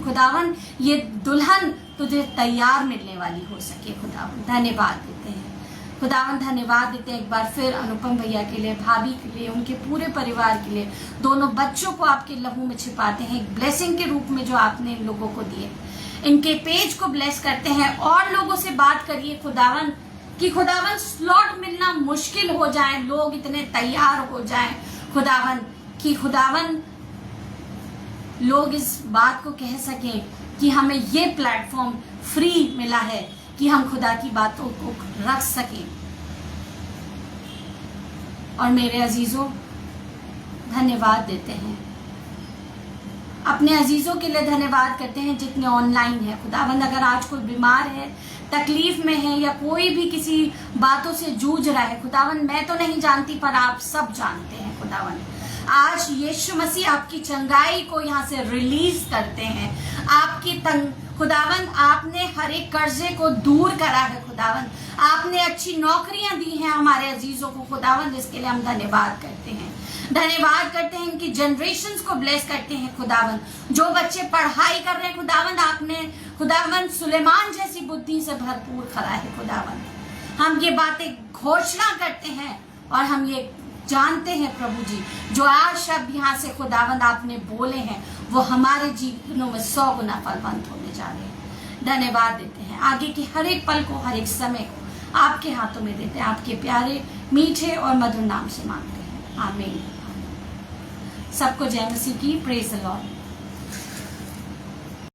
खुदावन ये दुल्हन तुझे तैयार मिलने वाली हो सके। खुदावन धन्यवाद देते हैं, खुदावन धन्यवाद देते हैं एक बार फिर अनुपम भैया के लिए, भाभी के लिए, उनके पूरे परिवार के लिए, दोनों बच्चों को आपके लहू में छिपाते हैं एक ब्लेसिंग के रूप में जो आपने इन लोगों को दिए। इनके पेज को ब्लेस करते हैं और लोगों से बात करिए खुदावन कि खुदावन स्लॉट मिलना मुश्किल हो जाए, लोग इतने तैयार हो जाएं खुदावन कि खुदावन लोग इस बात को कह सकें कि हमें ये प्लेटफॉर्म फ्री मिला है कि हम खुदा की बातों को रख सकें। और मेरे अजीजों धन्यवाद देते हैं, अपने अजीजों के लिए धन्यवाद करते हैं जितने ऑनलाइन है। खुदावंद अगर आज कोई बीमार है, तकलीफ में है या कोई भी किसी बातों से जूझ रहा है, खुदावंद मैं तो नहीं जानती पर आप सब जानते हैं। खुदावंद आज यीशु मसीह आपकी चंगाई को यहाँ से रिलीज करते हैं। आपकी खुदावंद आपने हर एक कर्जे को दूर करा है। खुदावंद आपने अच्छी नौकरियां दी हैं हमारे अजीजों को। खुदावंद इसके लिए हम धन्यवाद करते हैं, धन्यवाद करते हैं, इनकी जनरेशन्स को ब्लेस करते हैं। खुदावंद जो बच्चे पढ़ाई कर रहे हैं खुदावंद आपने खुदावंद सुलेमान जैसी बुद्धि से भरपूर करा है। खुदावंद हम ये बातें घोषणा करते हैं और हम ये जानते हैं प्रभु जी, जो आज शब्द यहाँ से खुदावंद आपने बोले हैं वो हमारे जीवनों में 100 गुना फलवंत होने जा रहे हैं। धन्यवाद देते हैं, आगे के हर एक पल को, हर एक समय को आपके हाथों में देते हैं। आपके प्यारे मीठे और मधुर नाम से मांगते हैं, आमीन। सबको जय मसीह की, प्रेज द लॉर्ड।